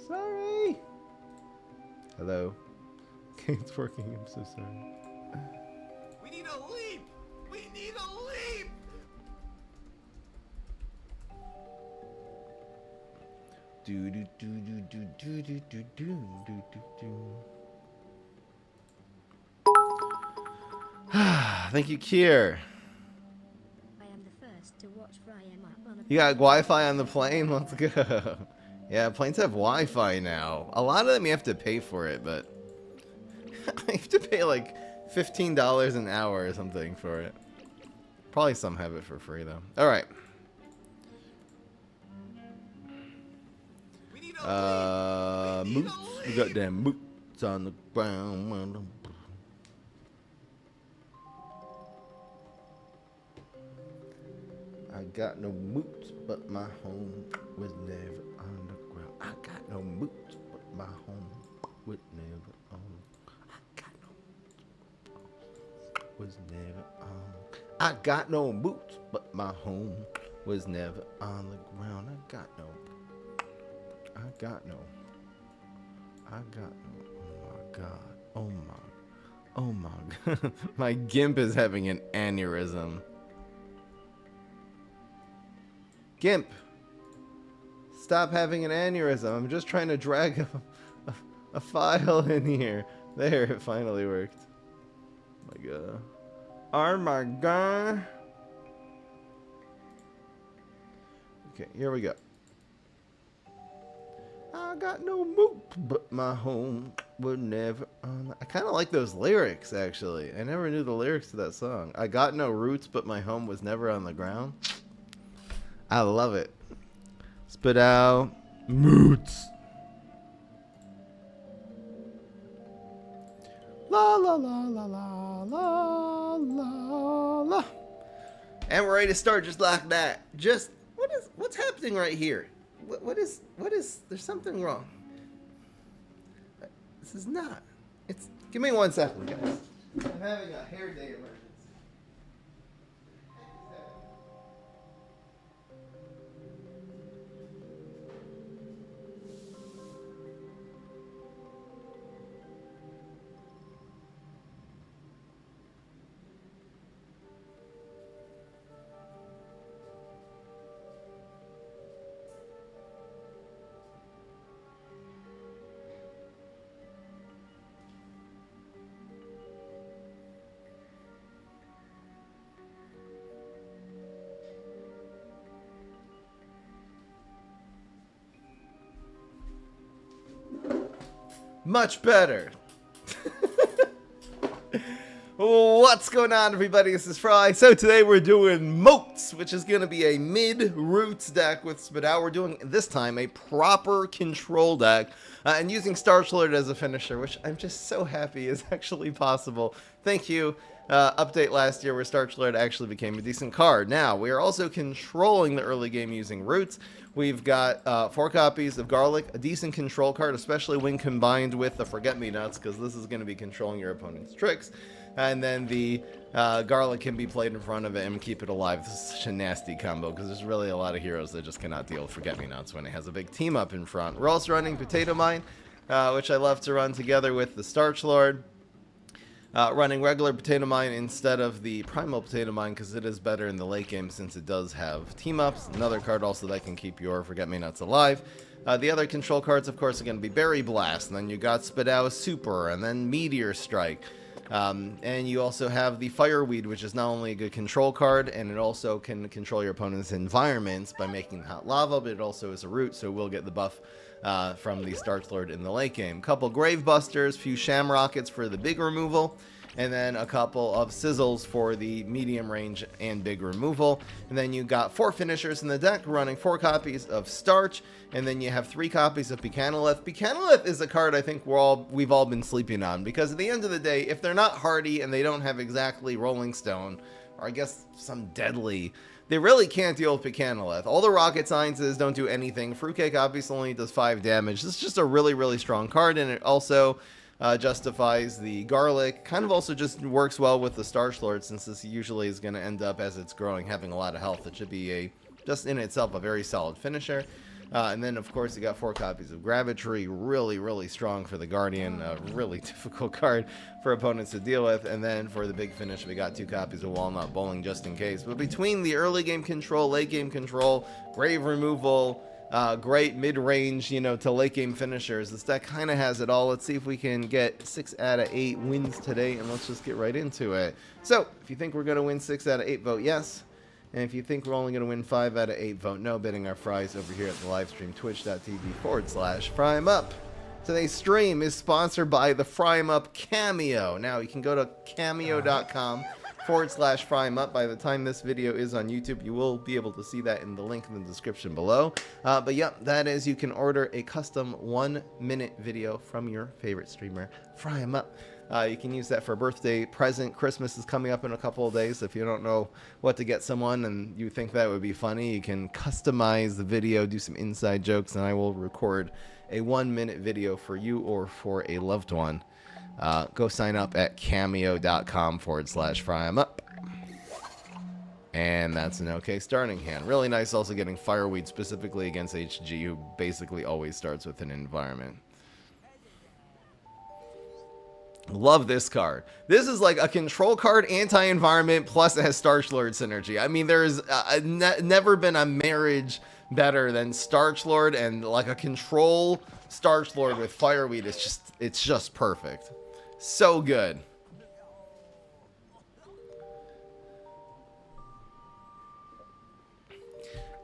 Sorry. Hello. Okay, it's working. I'm so sorry. We need a leap! We need a leap! Do do do do do do do do do do do. Thank you, Kier. I am the first to watch Fry Em up on a You got Wi-Fi on the plane? Let's go. Yeah, planes have Wi-Fi now. A lot of them you have to pay for it, but I have to pay like $15 an hour or something for it. Probably some have it for free though. All right. We need a leap! We need Moots. a We got leap! them moots on the ground. I got no moots, but my home was never on the ground. I got no moots, but my home was never on. I got no was never on. I got no boots, but my home was never on the ground. I got no. Oh my god. Oh my god. My GIMP is having an aneurysm. GIMP, stop having an aneurysm. I'm just trying to drag a file in here. There, it finally worked. Oh my god. Oh my god. Okay, here we go. I got no moot, but my home would never. I kind of like those lyrics, actually. I never knew the lyrics to that song. I got no roots, but my home was never on the ground. I love it. Spudow. Moots. La la la la la la la la. And we're ready to start just like that. Just what's happening right here? What is there's something wrong. This is not. It's give me 1 second, guys. I'm having a hair day emergency. Much better. What's going on, everybody? This is Fry. So today we're doing Moats, which is going to be a mid-roots deck with Spudow. We're doing, this time, a proper control deck and using Starchlord as a finisher, which I'm just so happy is actually possible. Thank you. Update last year where Starchlord actually became a decent card. Now, we are also controlling the early game using roots. We've got 4 copies of Garlic, a decent control card, especially when combined with the Forget-Me-Nots, because this is going to be controlling your opponent's tricks. And then the Garlic can be played in front of it and keep it alive. This is such a nasty combo, because there's really a lot of heroes that just cannot deal with Forget-Me-Nots when it has a big team up in front. We're also running Potato Mine, which I love to run together with the Starchlord. Running regular Potato Mine instead of the Primal Potato Mine because it is better in the late game since it does have team-ups. Another card also that can keep your Forget-Me-Nots alive. The other control cards, of course, are going to be Berry Blast, and then you got Spudow Super, and then Meteor Strike. And you also have the Fireweed, which is not only a good control card, and it also can control your opponent's environments by making hot lava, but it also is a root, so we'll get the buff from the Starchlord in the late game. Couple Grave Busters, few Shamrockets for the big removal, and then a couple of Sizzles for the medium range and big removal. And then you got 4 finishers in the deck, running 4 copies of Starch, and then you have 3 copies of Pecanolith. Pecanolith is a card I think we've all been sleeping on, because at the end of the day, if they're not hardy and they don't have exactly Rolling Stone, or I guess some deadly, they really can't deal with Pecanolith. All the Rocket Sciences don't do anything. Fruitcake obviously only does 5 damage. This is just a really, really strong card, and it also justifies the Garlic. Kind of also just works well with the Starchlord, since this usually is going to end up, as it's growing, having a lot of health. It should be just in itself a very solid finisher. And then, of course, you got 4 copies of Gravitry, really, really strong for the Guardian, a really difficult card for opponents to deal with. And then for the big finish, we got 2 copies of Walnut Bowling just in case. But between the early game control, late game control, grave removal, great mid-range, to late game finishers, this deck kind of has it all. Let's see if we can get 6 out of 8 wins today, and let's just get right into it. So, if you think we're going to win 6 out of 8, vote yes. And if you think we're only going to win 5 out of 8, vote no, bidding our fries over here at the live stream, twitch.tv/FryEmUp. Today's stream is sponsored by the FryEmUp Cameo. Now, you can go to cameo.com/FryEmUp. By the time this video is on YouTube, you will be able to see that in the link in the description below. But yep, that is, you can order a custom 1-minute video from your favorite streamer, FryEmUp. You can use that for a birthday present. Christmas is coming up in a couple of days. If you don't know what to get someone and you think that would be funny, you can customize the video, do some inside jokes, and I will record a 1-minute video for you or for a loved one. Go sign up at cameo.com/FryEmUp. And that's an okay starting hand. Really nice also getting Fireweed specifically against HG, who basically always starts with an environment. Love this card. This is like a control card, anti-environment, plus it has Starch Lord synergy. I mean, there's never been a marriage better than Starch Lord, and like a control Starch Lord with Fireweed. It's just perfect. So good.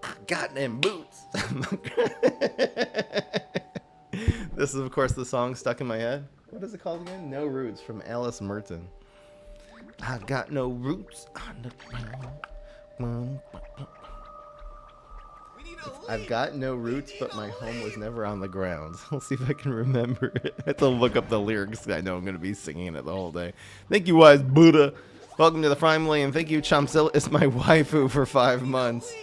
I got them boots. This is, of course, the song stuck in my head. What is it called again? No Roots from Alice Merton. I got no roots on the ground. I've got no roots, but my home was never on the ground. I'll see if I can remember it. I have to look up the lyrics. I know I'm going to be singing it the whole day. Thank you, Wise Buddha. Welcome to the Family, and thank you, Chomzilla is my waifu for 5 months.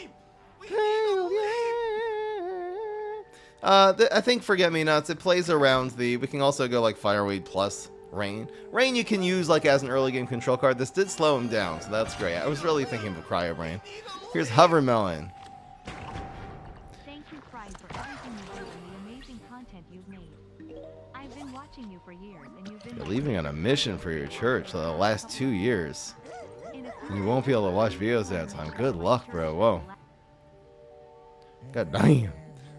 I think Forget Me Nots, it plays around we can also go like Fireweed plus Rain. Rain you can use like as an early game control card. This did slow him down, so that's great. I was really thinking of a Cryo Brain. Here's Hovermelon. Thank you, Fry, for everything you do and the amazing content you've made. I've been watching you for years, and you've been... You're leaving on a mission for your church for the last 2 years. You won't be able to watch videos that time. Good luck, bro. Whoa. God damn.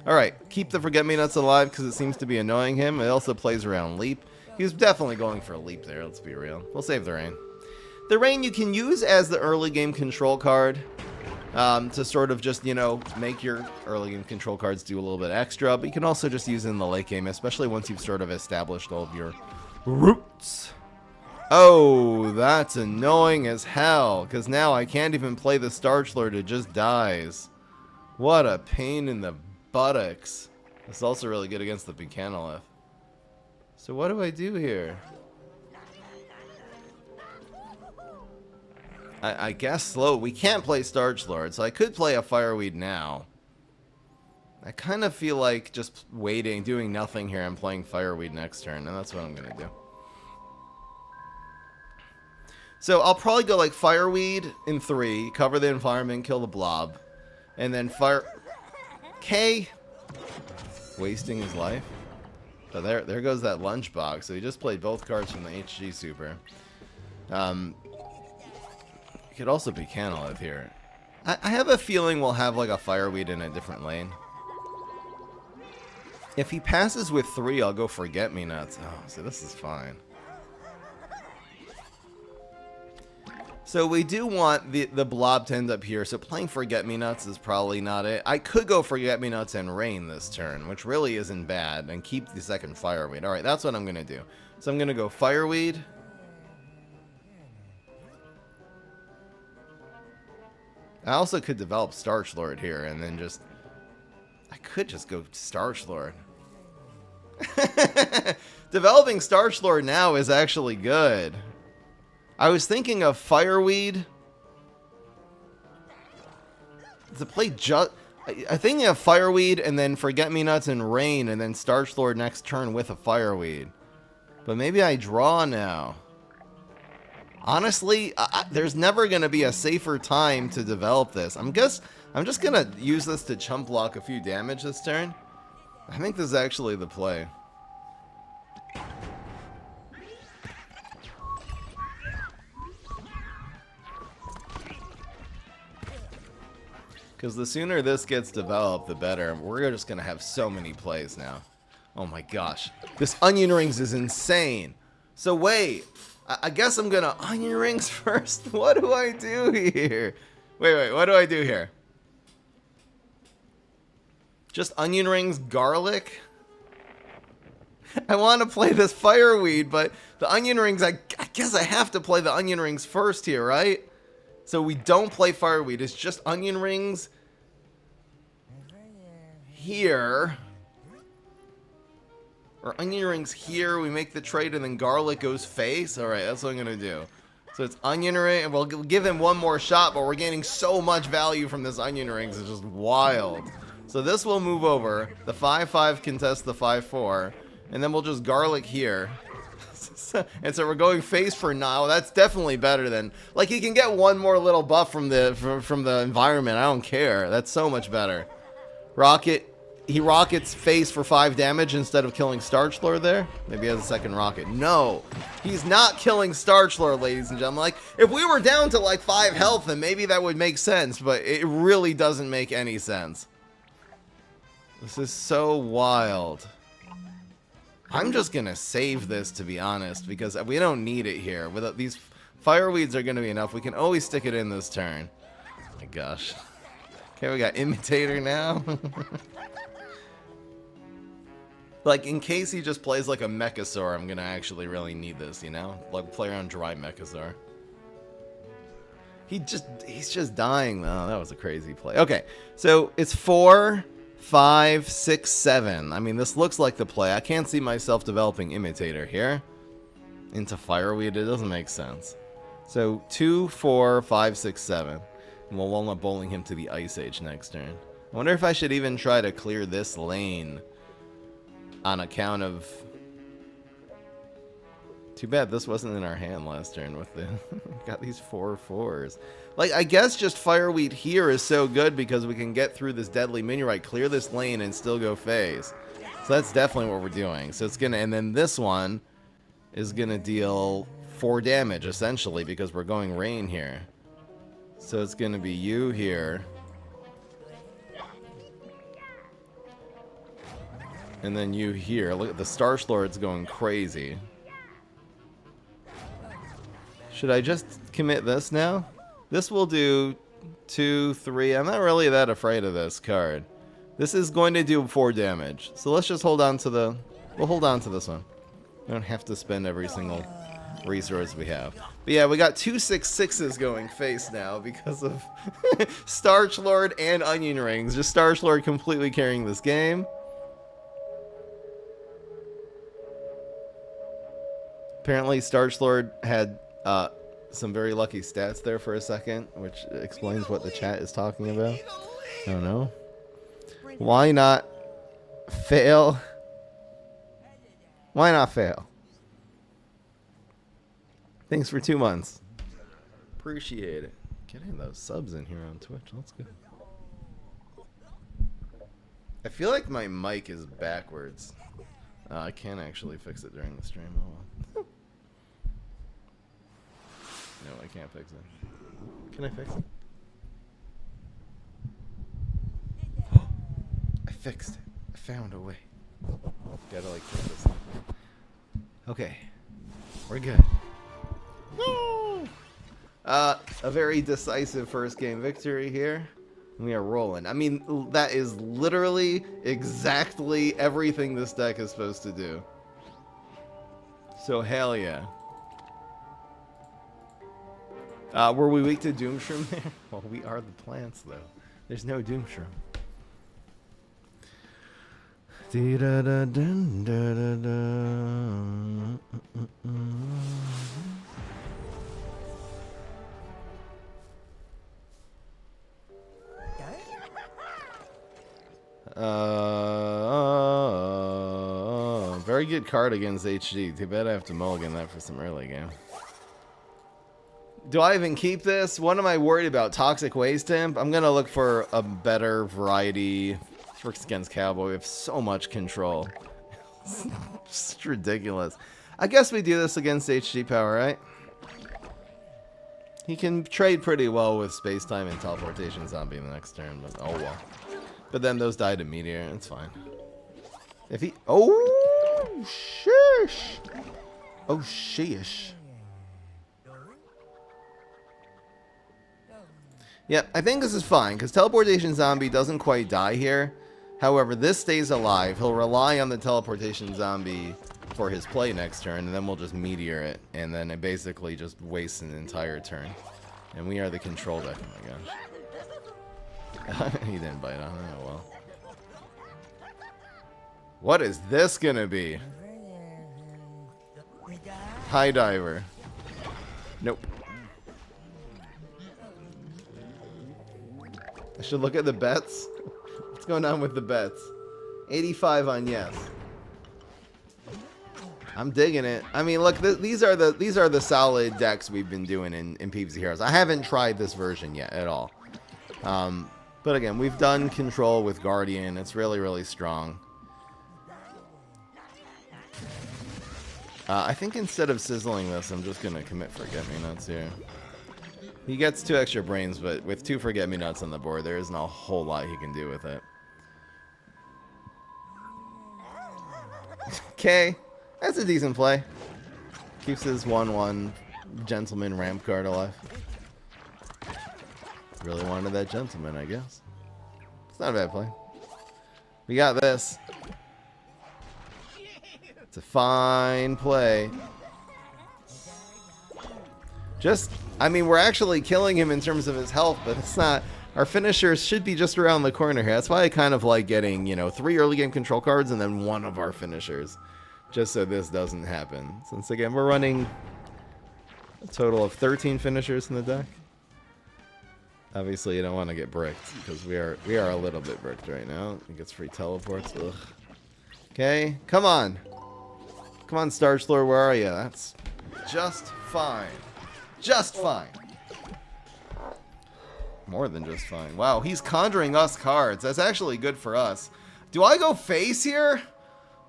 Alright, keep the Forget-Me-Nuts alive because it seems to be annoying him. It also plays around Leap. He was definitely going for a Leap there, let's be real. We'll save the Rain. The Rain you can use as the early game control card to sort of just, make your early game control cards do a little bit extra. But you can also just use it in the late game, especially once you've sort of established all of your roots. Oh, that's annoying as hell, because now I can't even play the Starch Lord, it just dies. What a pain in the buttocks. It's also really good against the Buchanolith. So what do I do here? I guess slow. We can't play Starch Lord, so I could play a Fireweed now. I kind of feel like just waiting, doing nothing here, and playing Fireweed next turn, and that's what I'm going to do. So I'll probably go like Fireweed in 3, cover the environment, kill the blob, and then K, wasting his life. So there goes that lunchbox. So he just played both cards from the HG Super. It could also be Canolith here. I have a feeling we'll have like a Fireweed in a different lane. If he passes with 3, I'll go Forget-Me-Nuts. Oh, so this is fine. So we do want the blob to end up here, so playing Forget-Me-Nuts is probably not it. I could go Forget-Me-Nuts and Rain this turn, which really isn't bad, and keep the second Fireweed. Alright, that's what I'm going to do. So I'm going to go Fireweed. I also could develop Starch Lord here, and then just... I could just go Starch Lord. Developing Starch Lord now is actually good. I was thinking of Fireweed to play I think of Fireweed and then Forget-Me-Nuts and Rain and then Starch Lord next turn with a Fireweed. But maybe I draw now. Honestly, there's never going to be a safer time to develop this. I'm just gonna use this to chump block a few damage this turn. I think this is actually the play. Because the sooner this gets developed, the better. We're just gonna have so many plays now. Oh my gosh. This onion rings is insane. So wait, I guess I'm gonna onion rings first. What do I do here? Wait, what do I do here? Just onion rings, garlic? I want to play this fireweed, but the onion rings, I guess I have to play the onion rings first here, right? So we don't play fireweed, it's just onion rings here. Or onion rings here, we make the trade, and then garlic goes face. Alright, that's what I'm going to do. So it's onion ring, and we'll give him one more shot, but we're gaining so much value from this onion rings, it's just wild. So this will move over, the 5-5 contest the 5-4, and then we'll just garlic here. And so we're going face for now. That's definitely better than, like, he can get one more little buff from the environment. I don't care. That's so much better. Rocket. He rockets face for 5 damage instead of killing Starch Lord there. Maybe he has a second rocket. No, he's not killing Starch Lord, ladies and gentlemen. Like, if we were down to like 5 health, then maybe that would make sense, but it really doesn't make any sense. This is so wild. I'm just gonna save this, to be honest, because we don't need it here. With these fireweeds are gonna be enough. We can always stick it in this turn. Oh my gosh. Okay, we got Imitator now. Like, in case he just plays like a Mechasaur, I'm gonna actually really need this, you know? Like, play around dry Mechasaur. He's just dying, though. That was a crazy play. Okay, so it's 4, 5, 6, 7. I mean, this looks like the play. I can't see myself developing Imitator here into Fireweed. It doesn't make sense. So 2, 4, 5, 6, 7. And we'll end up bowling him to the Ice Age next turn. I wonder if I should even try to clear this lane on account of... Too bad this wasn't in our hand last turn with the... Got these 4/4s. Like, I guess just Fireweed here is so good because we can get through this deadly Miniorite, clear this lane, and still go phase. So that's definitely what we're doing. So it's gonna... And then this one is gonna deal 4 damage, essentially, because we're going Rain here. So it's gonna be you here. And then you here. Look at the Starch Lord's going crazy. Should I just commit this now? This will do 2, 3. I'm not really that afraid of this card. This is going to do 4 damage. So let's just hold on to the... We'll hold on to this one. We don't have to spend every single resource we have. But yeah, we got 2 6/6s going face now because of Starch Lord and Onion Rings. Just Starch Lord completely carrying this game. Apparently, Starch Lord had some very lucky stats there for a second, which explains what the chat is talking about. I don't know. Why not fail? Why not fail? Thanks for 2 months. Appreciate it. Getting those subs in here on Twitch. Let's go. I feel like my mic is backwards. I can't actually fix it during the stream. Oh well. No, I can't fix it. Can I fix it? I fixed it. I found a way. Gotta like fix this thing. Okay. We're good. Woo! A very decisive first game victory here. We are rolling. I mean, that is literally exactly everything this deck is supposed to do. So hell yeah. Were we weak to Doomshroom there? Well, we are the plants, though. There's no Doomshroom. Very good card against HG. Too bad I have to mulligan that for some early game. Do I even keep this? What am I worried about? Toxic Waste Imp? I'm gonna look for a better variety. Works against Cowboy. We have so much control. It's just ridiculous. I guess we do this against HG Power, right? He can trade pretty well with Space Time and Teleportation Zombie in the next turn, but oh well. But then those die to Meteor, it's fine. If he... Oh, shish! Oh, sheesh. Yep, I think this is fine, because Teleportation Zombie doesn't quite die here. However, this stays alive. He'll rely on the Teleportation Zombie for his play next turn, and then we'll just Meteor it, and then it basically just wastes an entire turn. And we are the control deck. Oh my gosh. He didn't bite on it. Oh well. What is this gonna be? High Diver. Nope. I should look at the bets. What's going on with the bets? 85 on yes. I'm digging it. I mean, look, these are the solid decks we've been doing in PvZ Heroes. I haven't tried this version yet at all. But again, we've done control with Guardian. It's really, really strong. I think instead of sizzling this, I'm just gonna commit Forget-Me-Nuts here. He gets 2 extra brains, but with 2 Forget-Me-Nuts on the board, there isn't a whole lot he can do with it. Okay, that's a decent play. Keeps his 1/1 Gentleman ramp card alive. Really wanted that Gentleman, I guess. It's not a bad play. We got this. It's a fine play. Just, I mean, we're actually killing him in terms of his health, but it's not. Our finishers should be just around the corner here. That's why I kind of like getting, you know, 3 early game control cards and then 1 of our finishers. Just so this doesn't happen. Since, again, we're running a total of 13 finishers in the deck. Obviously, you don't want to get bricked, because we are a little bit bricked right now. He gets free teleports. Ugh. Okay, come on. Come on, Starchlord, where are you? That's just fine. Just fine. More than just fine. Wow, he's conjuring us cards. That's actually good for us. Do I go face here?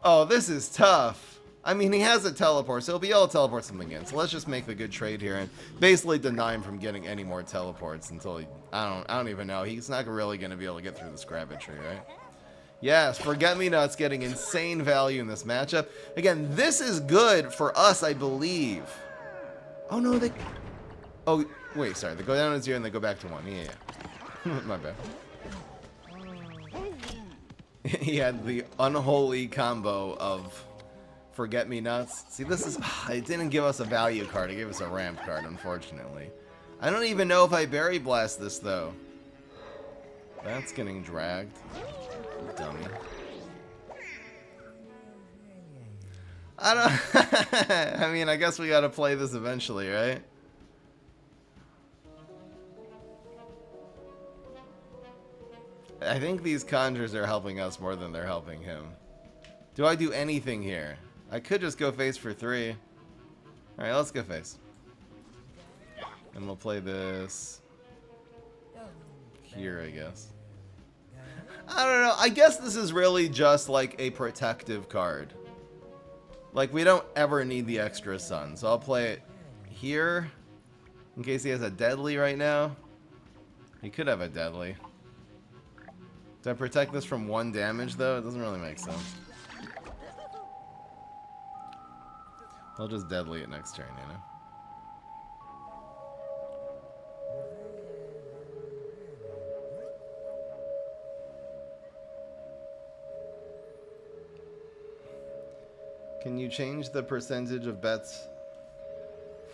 Oh, this is tough. I mean, he has a teleport, so he'll be able to teleport something in. So let's just make the good trade here and basically deny him from getting any more teleports until he... I don't even know. He's not really going to be able to get through this Gravity, right? Yes, Forget-Me-Nuts getting insane value in this matchup. Again, this is good for us, I believe. Oh, no, they... Oh, wait, sorry. They go down to 0 and they go back to 1. Yeah. My bad. He had the unholy combo of Forget-Me-Nuts. See, this is... It didn't give us a value card. It gave us a ramp card, unfortunately. I don't even know if I Berry Blast this, though. That's getting dragged. Dummy. I don't... I mean, I guess we gotta play this eventually, right? I think these conjures are helping us more than they're helping him. Do I do anything here? I could just go face for 3. Alright, let's go face. And we'll play this here, I guess. I don't know. I guess this is really just like a protective card. Like, we don't ever need the extra sun. So I'll play it here in case he has a deadly right now. He could have a deadly. Do I protect this from 1 damage, though? It doesn't really make sense. I'll just deadly it next turn, you know? Can you change the percentage of bets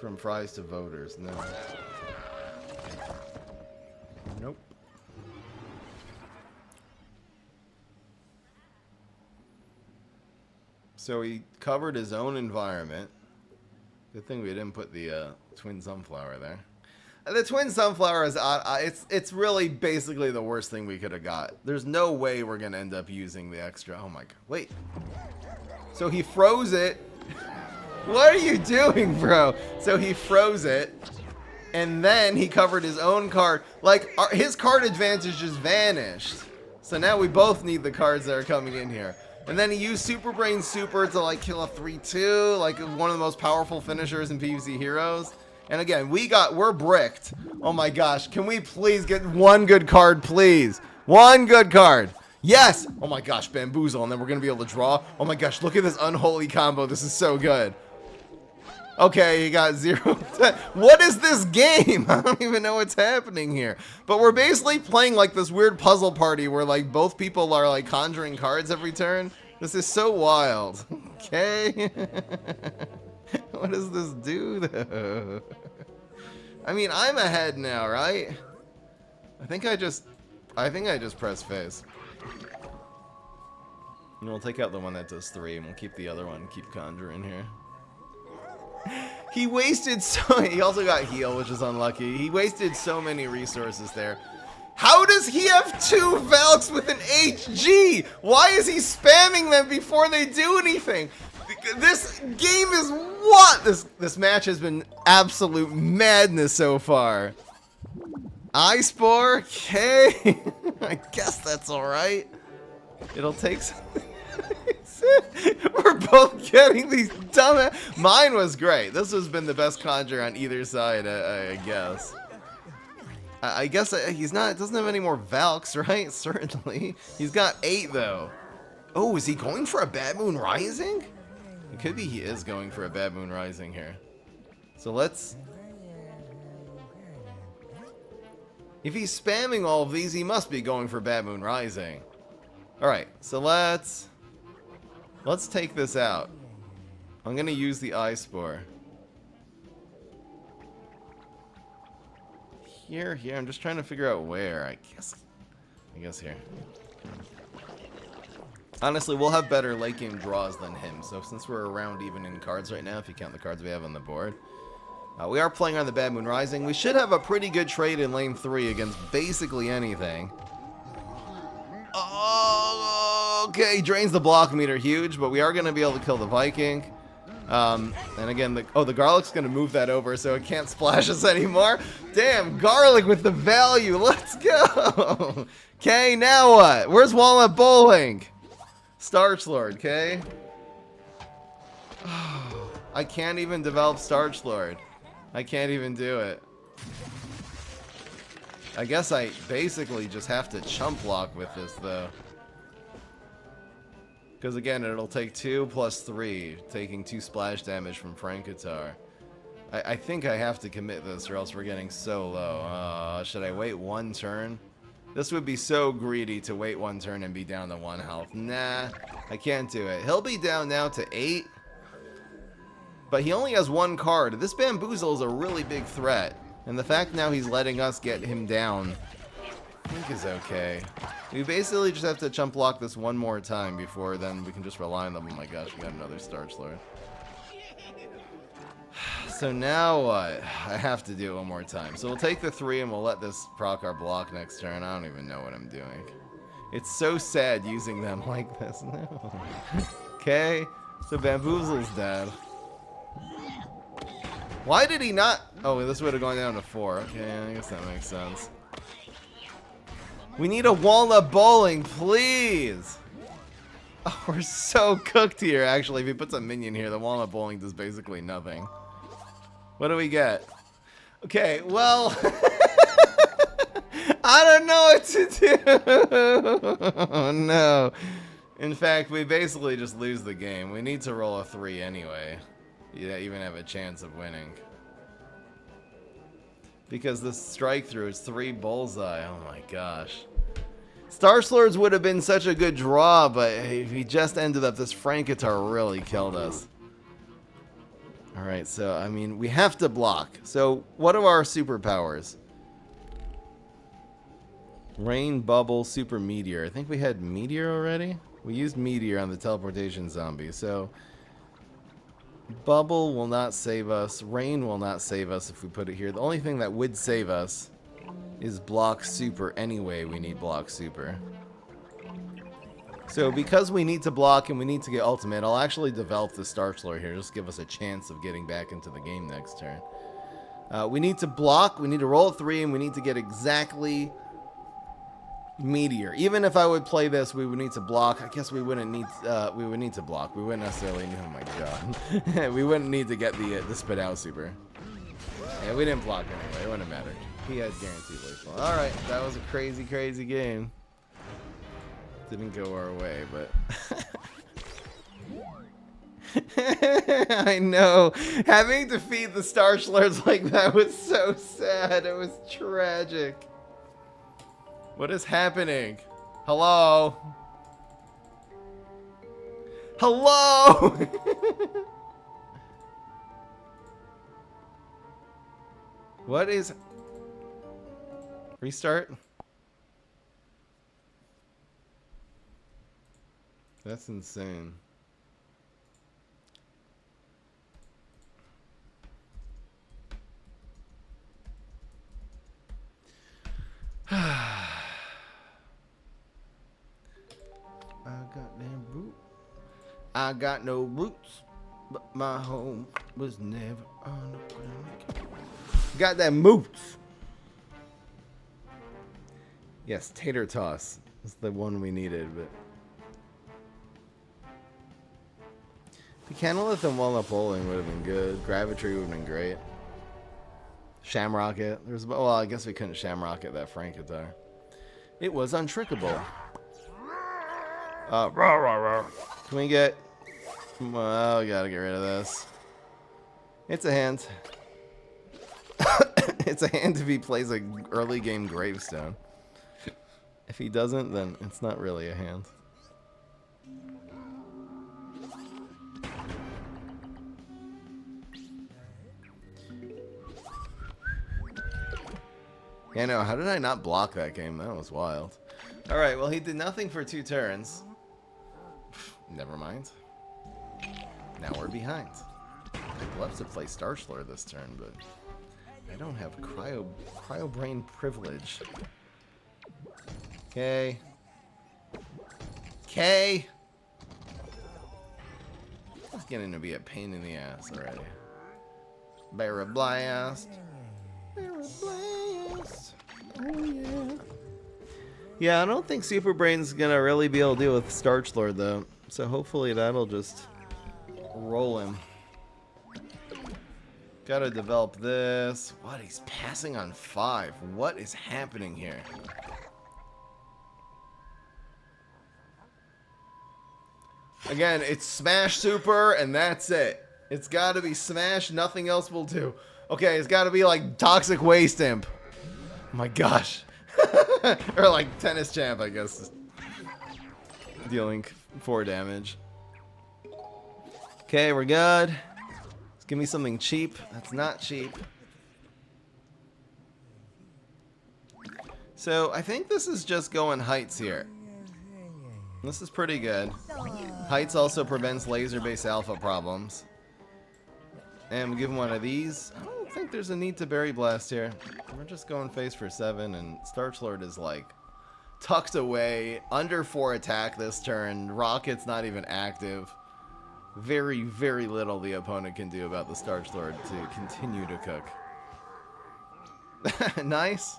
from fries to voters? No. Nope. So he covered his own environment. Good thing we didn't put the twin sunflower there. The twin sunflower is it's really basically the worst thing we could have got. There's no way we're gonna end up using the extra. Oh my god! Wait. So he froze it. What are you doing, bro? So he froze it. And then he covered his own card. Like, his card advantage just vanished. So now we both need the cards that are coming in here. And then he used Super Brain Super to, like, kill a 3-2. Like, one of the most powerful finishers in PvZ Heroes. And again, we're bricked. Oh my gosh. Can we please get one good card, please? One good card. Yes! Oh my gosh, Bamboozle. And then we're going to be able to draw. Oh my gosh, look at this unholy combo. This is so good. Okay, he got 0. What is this game? I don't even know what's happening here. But we're basically playing like this weird puzzle party where like both people are like conjuring cards every turn. This is so wild. Okay. What does this do though? I mean, I'm ahead now, right? I think I just press face. And we'll take out the one that does 3 and we'll keep the other one and keep conjuring here. He wasted he also got heal, which is unlucky. He wasted so many resources there. How does he have 2 Valks with an HG? Why is he spamming them before they do anything? This game is what? This match has been absolute madness so far. Eye Spore? Okay. I guess that's alright. It'll take some... We're both getting these dumb... Mine was great. This has been the best conjure on either side, I guess. I guess he's not... doesn't have any more Valks, right? Certainly. He's got 8, though. Oh, is he going for a Bad Moon Rising? It could be he is going for a Bad Moon Rising here. So let's... If he's spamming all of these, he must be going for Bad Moon Rising. Alright, so let's take this out. I'm gonna use the Eye Spore. Here, I'm just trying to figure out where. I guess here. Honestly, we'll have better late game draws than him. So since we're around even in cards right now, if you count the cards we have on the board. We are playing on the Bad Moon Rising. We should have a pretty good trade in lane 3 against basically anything. Oh, okay, drains the block meter, huge, but we are going to be able to kill the Viking. And again, the Garlic's going to move that over so it can't splash us anymore. Damn, Garlic with the value. Let's go. Okay, now what? Where's Walnut Bowling? Starch Lord, okay? I can't even develop Starch Lord. I can't even do it. I guess I basically just have to chump block with this, though. Because again, it'll take 2 plus 3, taking 2 splash damage from Frankatar. I think I have to commit this or else we're getting so low. Should I wait 1 turn? This would be so greedy to wait 1 turn and be down to 1 health. Nah, I can't do it. He'll be down now to 8. But he only has 1 card. This Bamboozle is a really big threat. And the fact now he's letting us get him down, I think is okay. We basically just have to chump block this 1 more time before then we can just rely on them. Oh my gosh, we got another Starch Lord. So now what? I have to do it 1 more time. So we'll take the 3 and we'll let this proc our block next turn. I don't even know what I'm doing. It's so sad using them like this. No. Okay, so Bamboozle's dead. Why did he not? Oh, this would have gone down to 4. Okay, I guess that makes sense. We need a Walnut Bowling, please. Oh, we're so cooked here, actually. If he puts a minion here, the Walnut Bowling does basically nothing. What do we get? Okay, well... I don't know what to do. Oh, no. In fact, we basically just lose the game. We need to roll a 3 anyway. Yeah, even have a chance of winning. Because the strike through is 3 bullseye. Oh my gosh. Starch Lords would have been such a good draw, but if he just ended up, this Frankatar really killed us. Alright, so, I mean, we have to block. So, what are our superpowers? Rain, Bubble, Super Meteor. I think we had Meteor already? We used Meteor on the teleportation zombie, so... Bubble will not save us. Rain will not save us if we put it here. The only thing that would save us is Block Super. Anyway, we need Block Super. So because we need to block and we need to get ultimate, I'll actually develop the Starch Lord here. Just give us a chance of getting back into the game next turn. We need to block. We need to roll a 3, and we need to get exactly Meteor. Even if I would play this, we would need to block. I guess we wouldn't need. We would need to block. We wouldn't necessarily. Oh my god. We wouldn't need to get the Spudow super. Yeah, we didn't block anyway. It wouldn't matter. He had guaranteed lethal. All right, that was a crazy, crazy game. Didn't go our way, but. I know. Having to feed the Star Slurs like that was so sad. It was tragic. What is happening? Hello? Hello? What is... Restart? That's insane. I got no roots, but my home was never on the planet. Got that moots. Yes, tater toss is the one we needed, but the Canolith and Walnut Bowling would have been good. Gravitry would have been great. Shamrocket. There's, well, I guess we couldn't Shamrocket that Frank guitar. It was untrickable. Rah, rah, rah. Can we get... Well, we gotta get rid of this. It's a hand. It's a hand if he plays an early game Gravestone. If he doesn't, then it's not really a hand. Yeah, no, how did I not block that game? That was wild. Alright, well, he did nothing for 2 turns. Never mind. Now we're behind. I'd love to play Starchlord this turn, but I don't have cryo brain privilege. Okay. Okay. It's getting to be a pain in the ass already. Barrablast. Barrablast. Oh yeah. Yeah, I don't think Super Brain's gonna really be able to deal with Starchlord though. So hopefully that'll just roll him. Gotta develop this. What? He's passing on 5. What is happening here? Again, it's Smash Super and that's it. It's gotta be Smash, nothing else will do. Okay, it's gotta be like Toxic Waste Imp. Oh my gosh. Or like Tennis Champ, I guess. Dealing 4 damage. Okay, we're good. Let's give me something cheap. That's not cheap. So, I think this is just going Heights here. This is pretty good. Heights also prevents laser-based alpha problems. And we give him one of these. I don't think there's a need to Berry Blast here. We're just going face for 7, and Starchlord is like tucked away, under 4 attack this turn. Rocket's not even active. Very, very little the opponent can do about the Starchlord to continue to cook. Nice.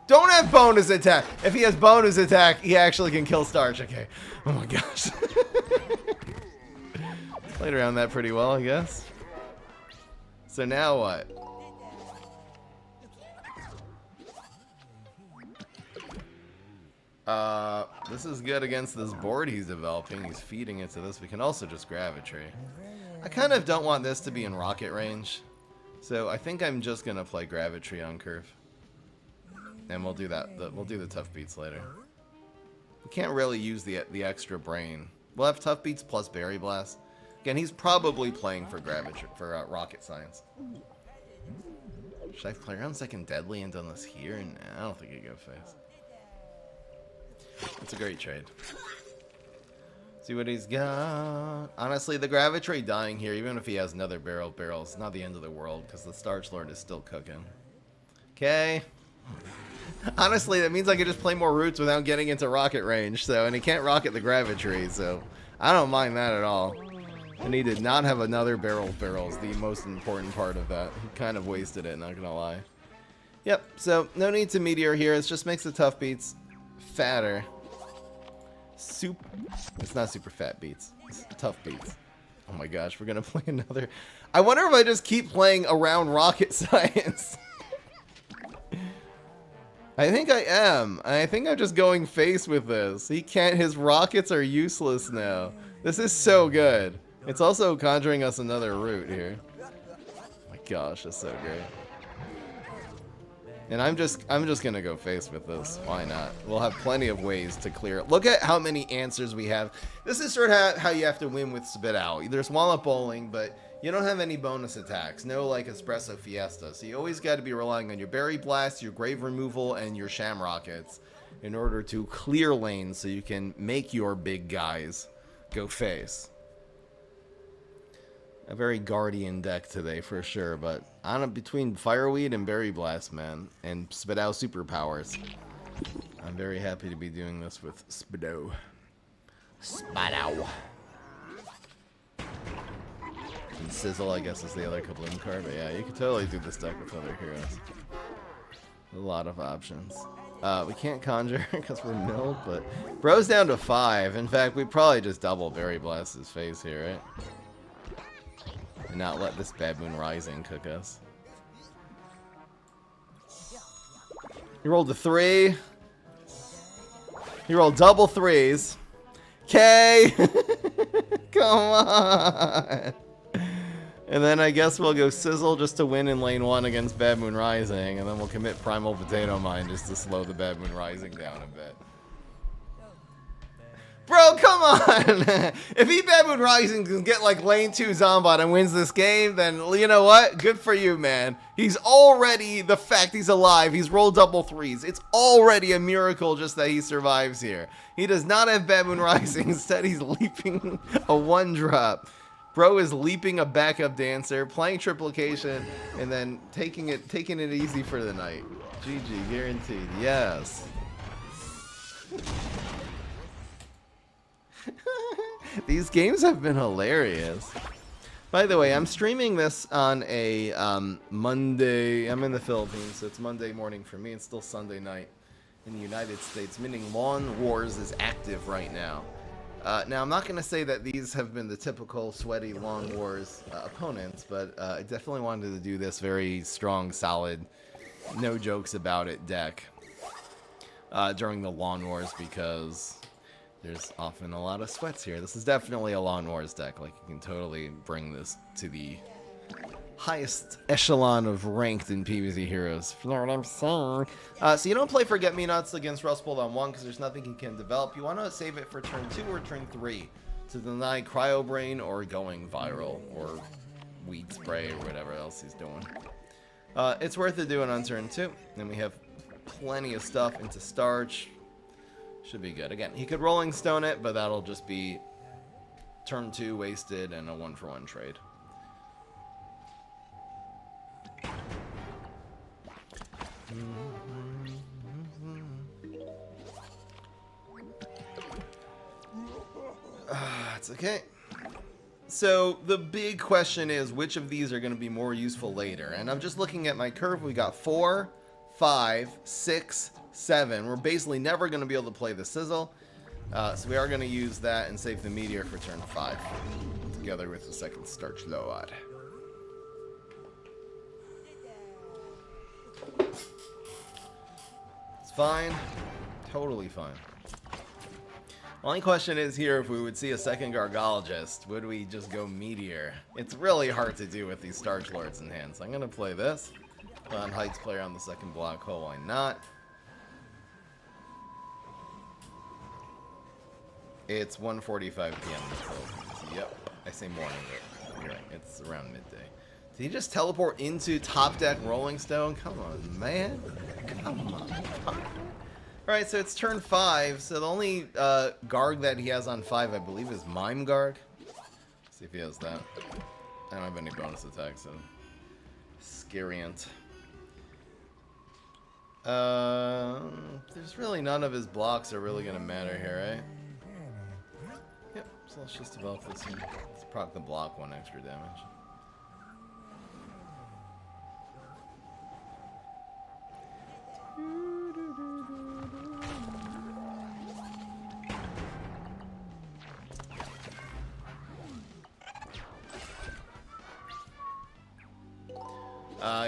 Don't have bonus attack. If he has bonus attack, he actually can kill Starch. Okay. Oh my gosh. Played around that pretty well, I guess. So now what? This is good against this board he's developing. He's feeding it to this. We can also just Gravitry. I kind of don't want this to be in rocket range. So I think I'm just going to play Gravitry on curve. And we'll do that. We'll do the tough beats later. We can't really use the extra brain. We'll have tough beats plus Berry Blast. Again, he's probably playing for Gravitry, for Rocket Science. Should I play around second Deadly and done this here? Nah, I don't think he'd go face. That's a great trade. See what he's got. Honestly, the Gravitry dying here, even if he has another barrel, it's not the end of the world because the Starchlord is still cooking. Okay. Honestly, that means I can just play more roots without getting into rocket range. So, and he can't rocket the Gravitry, so I don't mind that at all. And he did not have another barrel of barrels, the most important part of that. He kind of wasted it, not gonna lie. Yep, so no need to meteor here. It just makes the tough beats fatter. It's not super fat beats. It's tough beats. Oh my gosh, we're gonna play another. I wonder if I just keep playing around rocket science. I think I am. I think I'm just going face with this. He can't. His rockets are useless now. This is so good. It's also conjuring us another route here. Oh my gosh, that's so great. And I'm just gonna go face with this. Why not? We'll have plenty of ways to clear it. Look at how many answers we have. This is sort of how you have to win with Spudow. There's walnut bowling, but you don't have any bonus attacks. No like Espresso Fiesta. So you always got to be relying on your Berry Blast, your Grave Removal, and your Shamrockets in order to clear lanes so you can make your big guys go face. A very Guardian deck today for sure, but between Fireweed and Berry Blast, man, and Spudow superpowers, I'm very happy to be doing this with Spudow. Spudow. And Sizzle, I guess, is the other Kabloom card, but yeah, you could totally do this deck with other heroes. A lot of options. We can't conjure because we're milled, but Bro's down to 5. In fact, we probably just double Berry Blast his face here, right? And not let this Baboon Rising cook us. He rolled a 3. He rolled double 3s. K! Come on! And then I guess we'll go Sizzle just to win in lane 1 against Baboon Rising, and then we'll commit Primal Potato Mine just to slow the Baboon Rising down a bit. Bro, come on! If he Baboon Rising can get like lane 2 Zombot and wins this game, then you know what? Good for you, man. He's already, the fact he's alive, he's rolled double 3s. It's already a miracle just that he survives here. He does not have Baboon Rising. Instead, he's leaping a 1-drop. Bro is leaping a backup dancer, playing triplication, and then taking it easy for the night. GG, guaranteed. Yes. These games have been hilarious. By the way, I'm streaming this on a Monday. I'm in the Philippines, so it's Monday morning for me. It's still Sunday night in the United States, meaning Lawn Wars is active right now. Now, I'm not going to say that these have been the typical sweaty Lawn Wars opponents, but I definitely wanted to do this very strong, solid, no jokes about it deck during the Lawn Wars because there's often a lot of sweats here. This is definitely a Lawn Wars deck. Like, you can totally bring this to the highest echelon of ranked in PvZ heroes. You know what I'm saying? So you don't play Forget-Me-Nots against Rustbolt on 1 because there's nothing he can develop. You want to save it for turn 2 or turn 3 to deny Cryo Brain or going viral or Weed Spray or whatever else he's doing. It's worth it doing on turn 2. Then we have plenty of stuff into Starch. Should be good. Again, he could Rolling Stone it, but that'll just be turn 2 wasted and a 1-for-1 trade. It's okay. So the big question is which of these are going to be more useful later. And I'm just looking at my curve. We got 4, 5, 6, 7. We're basically never going to be able to play the Sizzle. So we are going to use that and save the Meteor for turn 5. Together with the second Starch Load. It's fine. Totally fine. Only question is here if we would see a second Gargologist, would we just go Meteor? It's really hard to do with these Starch Lords in hand, so I'm going to play this. On Heights player on the second Black Hole, why not? It's 1:45 p.m. in the Philippines. Yep, I say morning, but you're right, it's around midday. Did he just teleport into top deck Rolling Stone? Come on, man. Come on. Alright, so it's turn 5, so the only Garg that he has on 5, I believe, is Mime Garg. Let's see if he has that. I don't have any bonus attacks, so... Scariant. There's really none of his blocks are really going to matter here, right? Yep, so let's just develop this one. Let's proc the block 1 extra damage.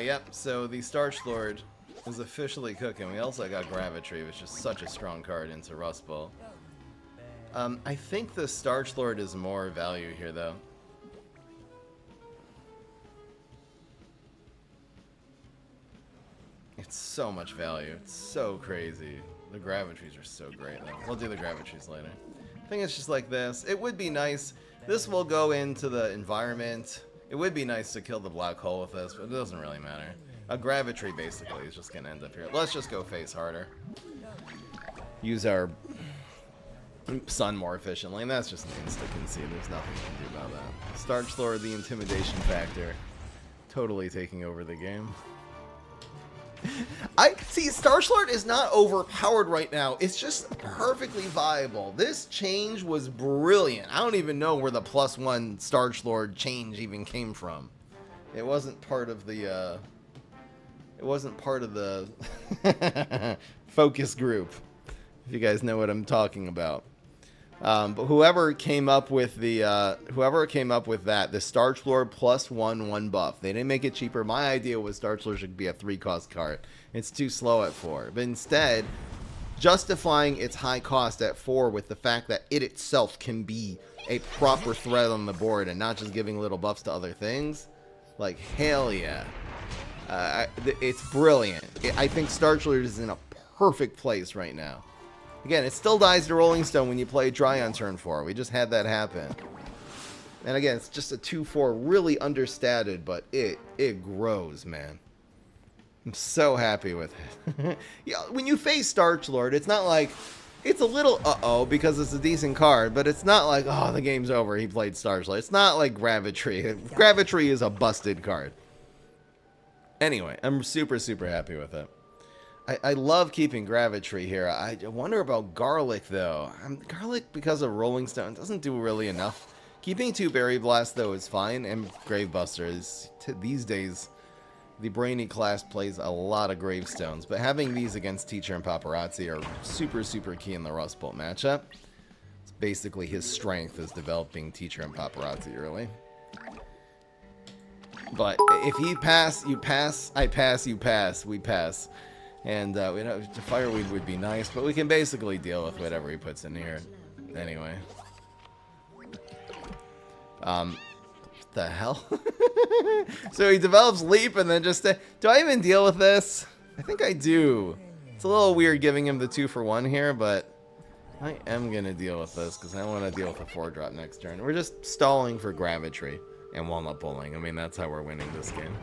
Yep, so the Starch Lord is officially cooking. We also got Gravitry, which is such a strong card into Rust Bowl. I think the Starch Lord is more value here, though. It's so much value. It's so crazy. The Gravitries are so great, though. We'll do the Gravitries later. I think it's just like this. It would be nice. This will go into the environment. It would be nice to kill the black hole with this, but it doesn't really matter. A Gravitry, basically, is just going to end up here. Let's just go face harder. Use our sun more efficiently, and that's just an insta-concede. There's nothing you can do about that. Starch Lord, the intimidation factor, totally taking over the game. I see, Starch Lord is not overpowered right now. It's just perfectly viable. This change was brilliant. I don't even know where the +1 Starch Lord change even came from. It wasn't part of the focus group, if you guys know what I'm talking about. But whoever came up with the the Starch Lord +1 buff. They didn't make it cheaper. My idea was Starch Lord should be a 3-cost card. It's too slow at 4. But instead, justifying its high cost at 4 with the fact that it itself can be a proper threat on the board and not just giving little buffs to other things, like hell yeah. It's brilliant. I think Starch Lord is in a perfect place right now. Again, it still dies to Rolling Stone when you play dry on turn 4. We just had that happen. And again, it's just a 2/4, really understated, but it grows, man. I'm so happy with it. Yeah, when you face Starch Lord, it's not like it's a little uh-oh because it's a decent card, but it's not like, oh, the game's over, he played Starch Lord. It's not like Gravitry. Gravitry is a busted card. Anyway, I'm super, super happy with it. I love keeping Gravitry here. I wonder about Garlic, though. Garlic, because of Rolling Stone, doesn't do really enough. Keeping 2 Berry Blast, though, is fine. And Gravebuster is, these days, the Brainy class plays a lot of Gravestones. But having these against Teacher and Paparazzi are super, super key in the Rust Bowl matchup. It's basically his strength is developing Teacher and Paparazzi early. But if he pass, you pass, I pass, you pass, we pass. And the Fireweed would be nice, but we can basically deal with whatever he puts in here. Anyway. The hell? So he develops Leap and then just... do I even deal with this? I think I do. It's a little weird giving him the 2-for-1 here, but I am going to deal with this because I want to deal with a 4-drop next turn. We're just stalling for Gravitry and Walnut Bowling. I mean, that's how we're winning this game.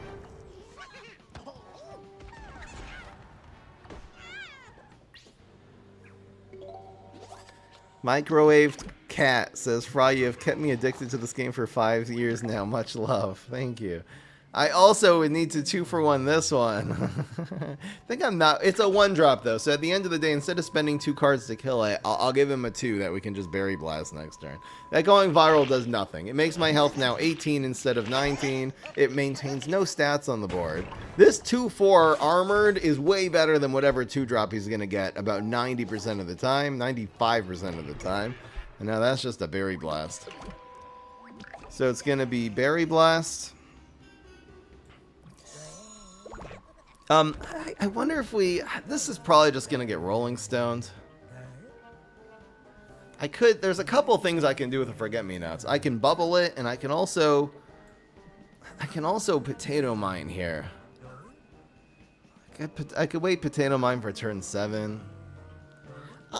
Microwaved Cat says, Fry, you have kept me addicted to this game for 5 years now. Much love. Thank you. I also would need to 2-for-1 this one. I think I'm not. It's a 1-drop, though. So at the end of the day, instead of spending 2 cards to kill it, I'll give him a 2 that we can just Berry Blast next turn. That going viral does nothing. It makes my health now 18 instead of 19. It maintains no stats on the board. This 2-4 armored is way better than whatever 2-drop he's going to get about 90% of the time, 95% of the time. And now that's just a Berry Blast. So it's going to be Berry Blast. I wonder if this is probably just going to get Rolling Stoned. There's a couple things I can do with the Forget-Me-Nots. I can bubble it, and I can also Potato Mine here. I could wait Potato Mine for turn 7.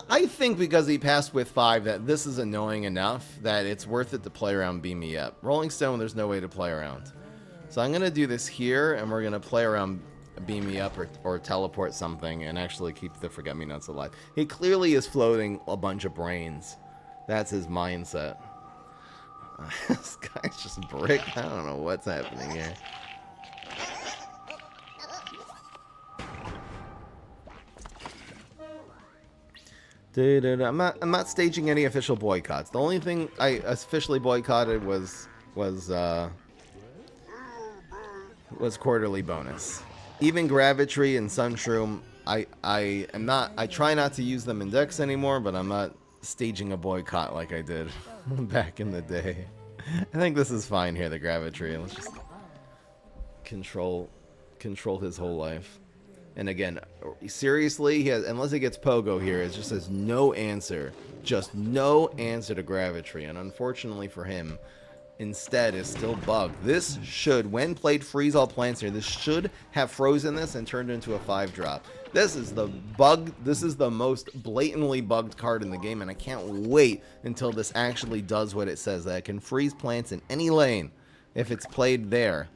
I think because he passed with 5 that this is annoying enough that it's worth it to play around Beam Me Up. Rolling Stone, there's no way to play around. So I'm going to do this here, and we're going to play around Beam Me Up or teleport something and actually keep the Forget-Me-Nots alive. He clearly is floating a bunch of brains. That's his mindset. This guy's just brick. I don't know what's happening here. Dude, I'm not staging any official boycotts. The only thing I officially boycotted was quarterly bonus. Even Gravitry and Sunshroom, I try not to use them in decks anymore, but I'm not staging a boycott like I did back in the day. I think this is fine here, the Gravitry. Let's just control his whole life. And again, seriously, unless he gets Pogo here, it just says no answer. Just no answer to Gravitry. And unfortunately for him, instead is still bugged. This should, when played freeze all plants here, this should have frozen this and turned into a 5-drop. This is the bug. This is the most blatantly bugged card in the game, and I can't wait until this actually does what it says, that it can freeze plants in any lane if it's played there.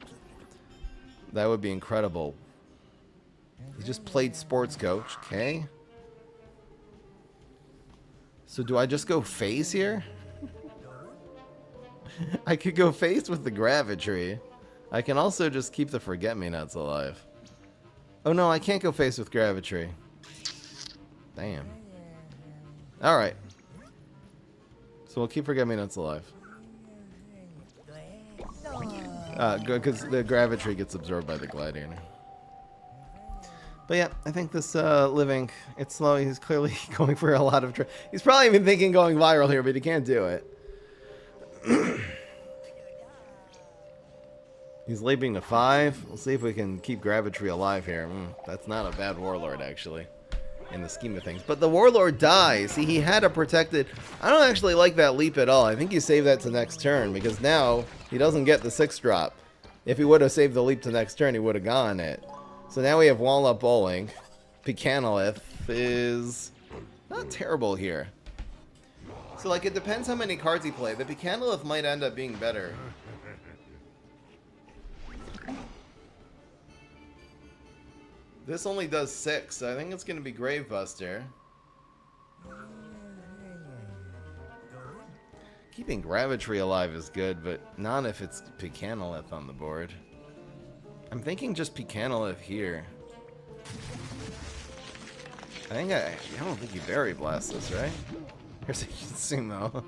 That would be incredible. He just played Sports Coach, okay. So do I just go face here? I could go face with the Gravitry. I can also just keep the Forget-Me-Nuts alive. Oh no, I can't go face with Gravitry. Damn. Alright. So we'll keep Forget-Me-Nuts alive. Good, because the Gravitry gets absorbed by the Gladiator. But yeah, I think this living, it's slow. He's clearly going for a lot of... He's probably even thinking going viral here, but he can't do it. He's leaping to 5. We'll see if we can keep Gravitry alive here. That's not a bad Warlord, actually, in the scheme of things. But the Warlord dies. See, he had a protected... I don't actually like that leap at all. I think you save that to next turn, because now he doesn't get the 6-drop. If he would have saved the leap to next turn, he would have gotten it. So now we have Walnut Bowling. Picanolith is not terrible here. So, like, it depends how many cards he plays. The Picanolith might end up being better. This only does 6, so I think it's going to be Gravebuster. Keeping Gravitry alive is good, but not if it's Picanolith on the board. I'm thinking just Picanolith here. I don't think you Berry Blast this, right? Here's a Sumo.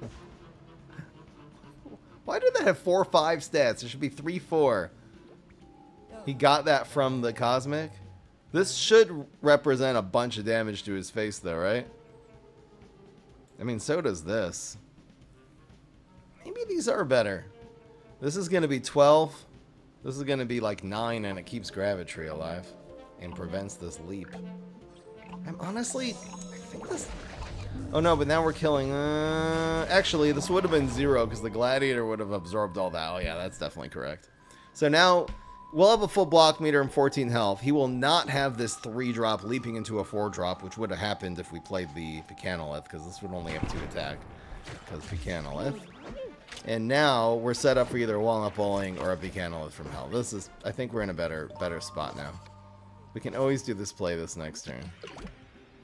Why did that have 4-5 stats? There should be 3-4. He got that from the Cosmic. This should represent a bunch of damage to his face, though, right? I mean, so does this. Maybe these are better. This is going to be 12. This is going to be like 9, and it keeps Gravitry alive and prevents this leap. I'm honestly... I think this... Oh no, but now we're killing... Actually, this would have been 0 because the Gladiator would have absorbed all that. Oh yeah, that's definitely correct. So now we'll have a full block meter and 14 health. He will not have this 3-drop leaping into a 4-drop, which would have happened if we played the Picanolith, because this would only have 2 attack because Picanolith. And now we're set up for either Walnut Bowling or a Picanolith from Hell. This is, I think we're in a better spot now. We can always do this play this next turn.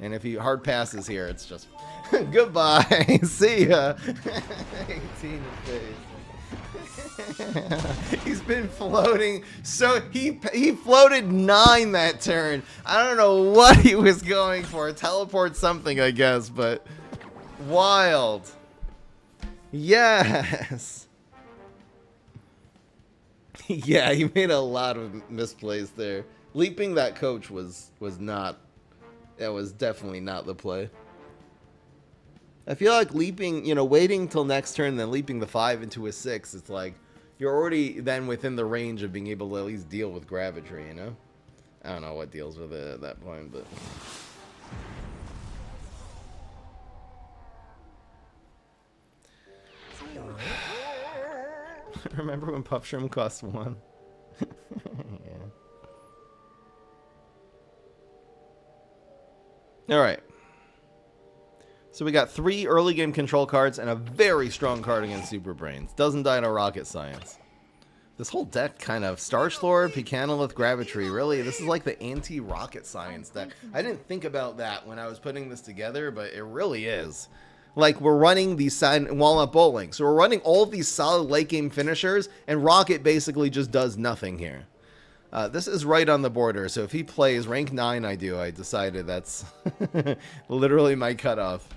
And if he hard passes here, it's just goodbye. See ya. 18 face. He's been floating. So he floated 9 that turn. I don't know what he was going for. Teleport something, I guess, but wild. Yes. Yeah, he made a lot of misplays there. Leaping that coach was not... That was definitely not the play. I feel like leaping, you know, waiting till next turn, then leaping the 5 into a 6, it's like, you're already then within the range of being able to at least deal with Gravitry, you know? I don't know what deals with it at that point, but... Remember when Puff Shroom cost 1? Yeah. Alright. So we got 3 early game control cards and a very strong card against Super Brains. Doesn't die to Rocket Science. This whole deck kind of... Starch Lord, Picanolith, Gravitry. Really, this is like the anti-Rocket Science deck. I didn't think about that when I was putting this together, but it really is. Like, we're running these Walnut Bowling. So we're running all of these solid late game finishers, and Rocket basically just does nothing here. This is right on the border, so if he plays rank 9, I decided that's literally my cutoff.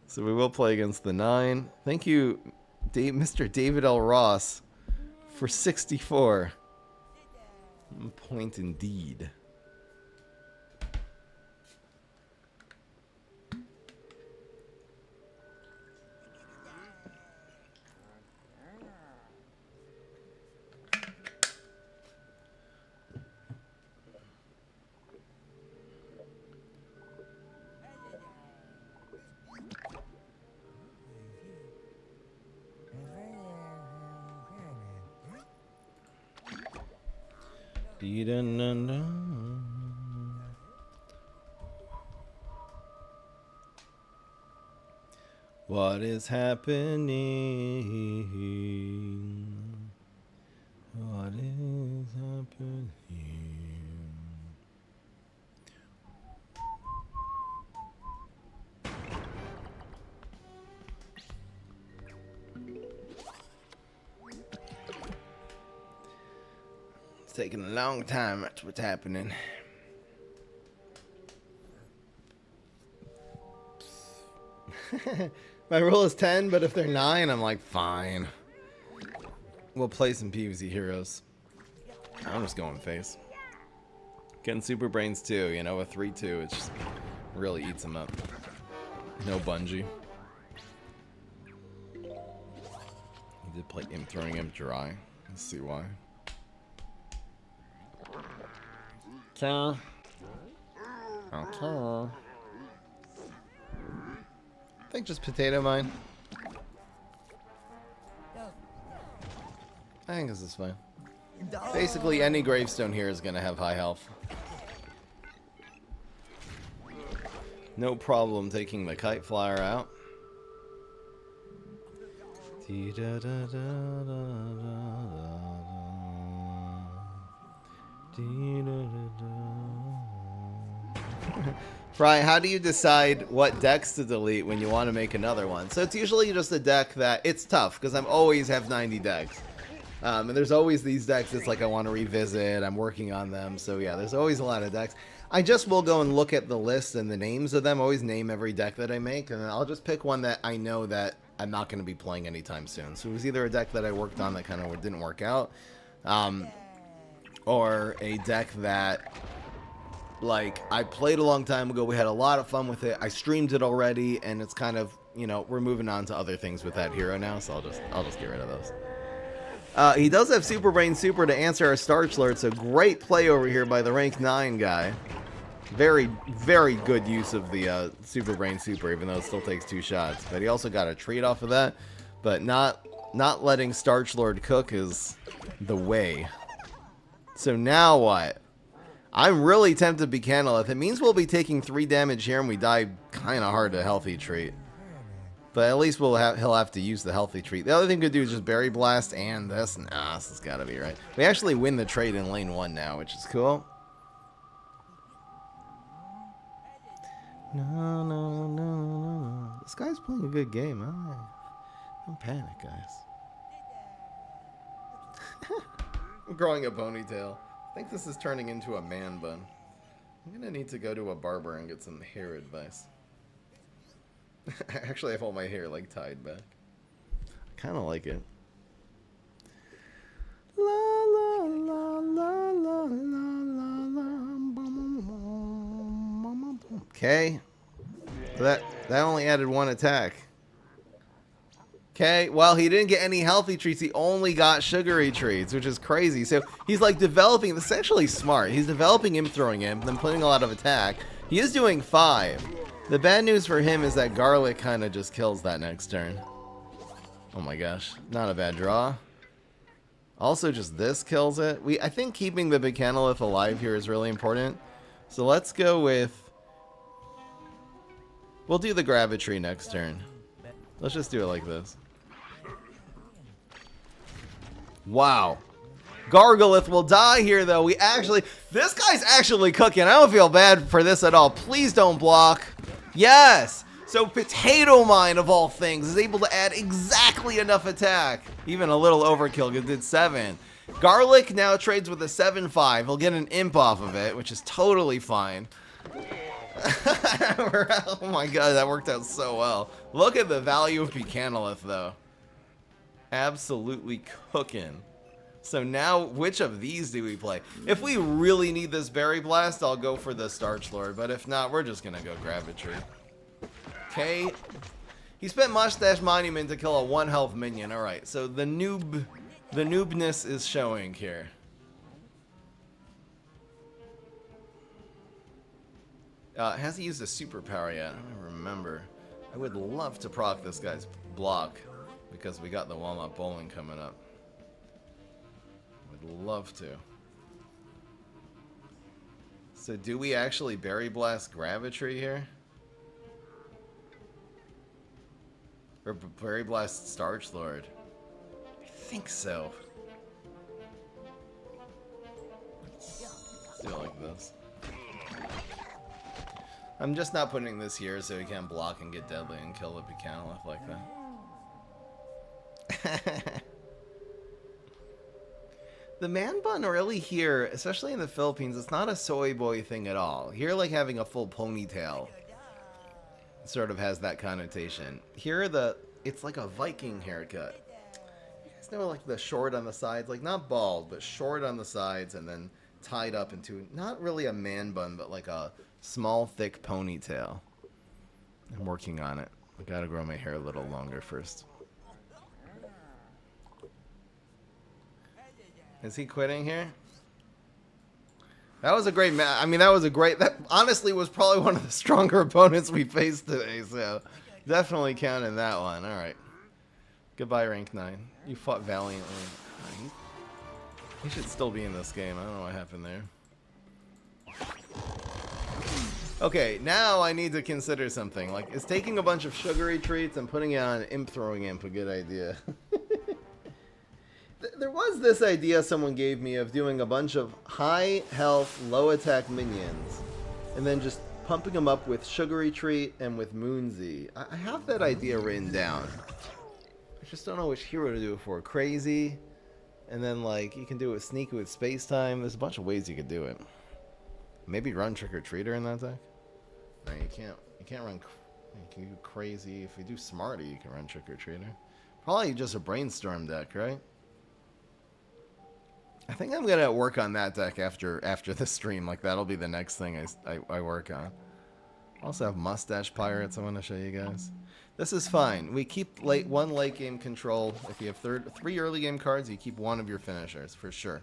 So we will play against the 9. Thank you, Mr. David L. Ross, for 64. Point indeed. What is happening? What is happening? It's taking a long time. That's what's happening. My rule is 10, but if they're 9, I'm like, fine. We'll play some PvZ heroes. I'm just going face. Getting super brains too, you know, a 3-2, it just really eats them up. No bungee. He did play him throwing him dry. Let's see why. Okay. Okay. I think just potato mine. I think this is fine. Basically, any gravestone here is going to have high health. No problem taking the kite flyer out. Fry, how do you decide what decks to delete when you want to make another one? So it's usually just a deck that, it's tough, because I'm always have 90 decks. And there's always these decks that's like I want to revisit, I'm working on them, so yeah, there's always a lot of decks. I just will go and look at the list and the names of them, always name every deck that I make, and then I'll just pick one that I know that I'm not going to be playing anytime soon. So it was either a deck that I worked on that kind of didn't work out, or a deck that, like, I played a long time ago, we had a lot of fun with it, I streamed it already, and it's kind of, you know, we're moving on to other things with that hero now, so I'll just get rid of those. He does have Super Brain Super to answer our Starch Alert, so great play over here by the rank 9 guy. Very, very good use of the Super Brain Super, even though it still takes 2 shots. But he also got a treat off of that, but not letting Starch Lord cook is the way. So now what? I'm really tempted to be Canalith. It means we'll be taking 3 damage here and we die kind of hard to Healthy Treat. But at least he'll have to use the Healthy Treat. The other thing we could do is just Berry Blast and this. Nah, this has got to be right. We actually win the trade in lane 1 now, which is cool. No, no, no, no. This guy's playing a good game. Don't panic, guys. I'm growing a ponytail. I think this is turning into a man bun. I'm going to need to go to a barber and get some hair advice. Actually, I have all my hair like tied back. I kind of like it. La la la la la la la. Okay. That only added 1 attack. Okay, well, he didn't get any healthy treats. He only got sugary treats, which is crazy. So he's like developing. This is actually smart. He's developing him, throwing him, then putting a lot of attack. He is doing 5. The bad news for him is that garlic kind of just kills that next turn. Oh my gosh, not a bad draw. Also, just this kills it. I think keeping the big Canalith alive here is really important. So let's go with. We'll do the Gravitry next turn. Let's just do it like this. Wow. Gargalith will die here, though. This guy's actually cooking. I don't feel bad for this at all. Please don't block. Yes. So Potato Mine, of all things, is able to add exactly enough attack. Even a little overkill, because it did 7. Garlic now trades with a 7-5. He'll get an imp off of it, which is totally fine. Oh my god, that worked out so well. Look at the value of Buchanolith, though. Absolutely cooking. So now, which of these do we play? If we really need this Berry Blast, I'll go for the Starch Lord. But if not, we're just going to go Gravitry. Okay. He spent Mustache Monument to kill a 1 health minion. Alright, so the noobness is showing here. Has he used a superpower yet? I don't remember. I would love to proc this guy's block because we got the Walnut Bowling coming up. Would love to. So do we actually Berry Blast Gravitry here? Or Berry Blast Starch Lord? I think so. Let's do it like this. I'm just not putting this here so he can't block and get deadly and kill the Buchanolith like that. The man bun really here, especially in the Philippines, it's not a soy boy thing at all. Here, like having a full ponytail sort of has that connotation. Here, it's like a Viking haircut. You guys know, like the short on the sides, like not bald, but short on the sides and then tied up into not really a man bun, but like a small, thick ponytail. I'm working on it. I gotta grow my hair a little longer first. Is he quitting here? That was a great match. I mean, that honestly was probably one of the stronger opponents we faced today, so definitely counting that one. Alright. Goodbye, rank 9. You fought valiantly. He should still be in this game. I don't know what happened there. Okay, now I need to consider something. Like, is taking a bunch of sugary treats and putting it on Imp Throwing Imp a good idea? There was this idea someone gave me of doing a bunch of high health, low attack minions and then just pumping them up with Sugary Treat and with Moonzy. I have that idea written down. I just don't know which hero to do it for. Crazy, and then like you can do it with Sneaky with Space Time. There's a bunch of ways you could do it. Maybe run Trick or Treater in that deck? No, you can't. You can't run. You can do Crazy. If you do Smarty, you can run Trick or Treater. Probably just a Brainstorm deck, right? I think I'm gonna work on that deck after the stream. Like that'll be the next thing I work on. Also have Mustache Pirates I want to show you guys. This is fine. We keep one late game control. If you have three early game cards, you keep one of your finishers for sure.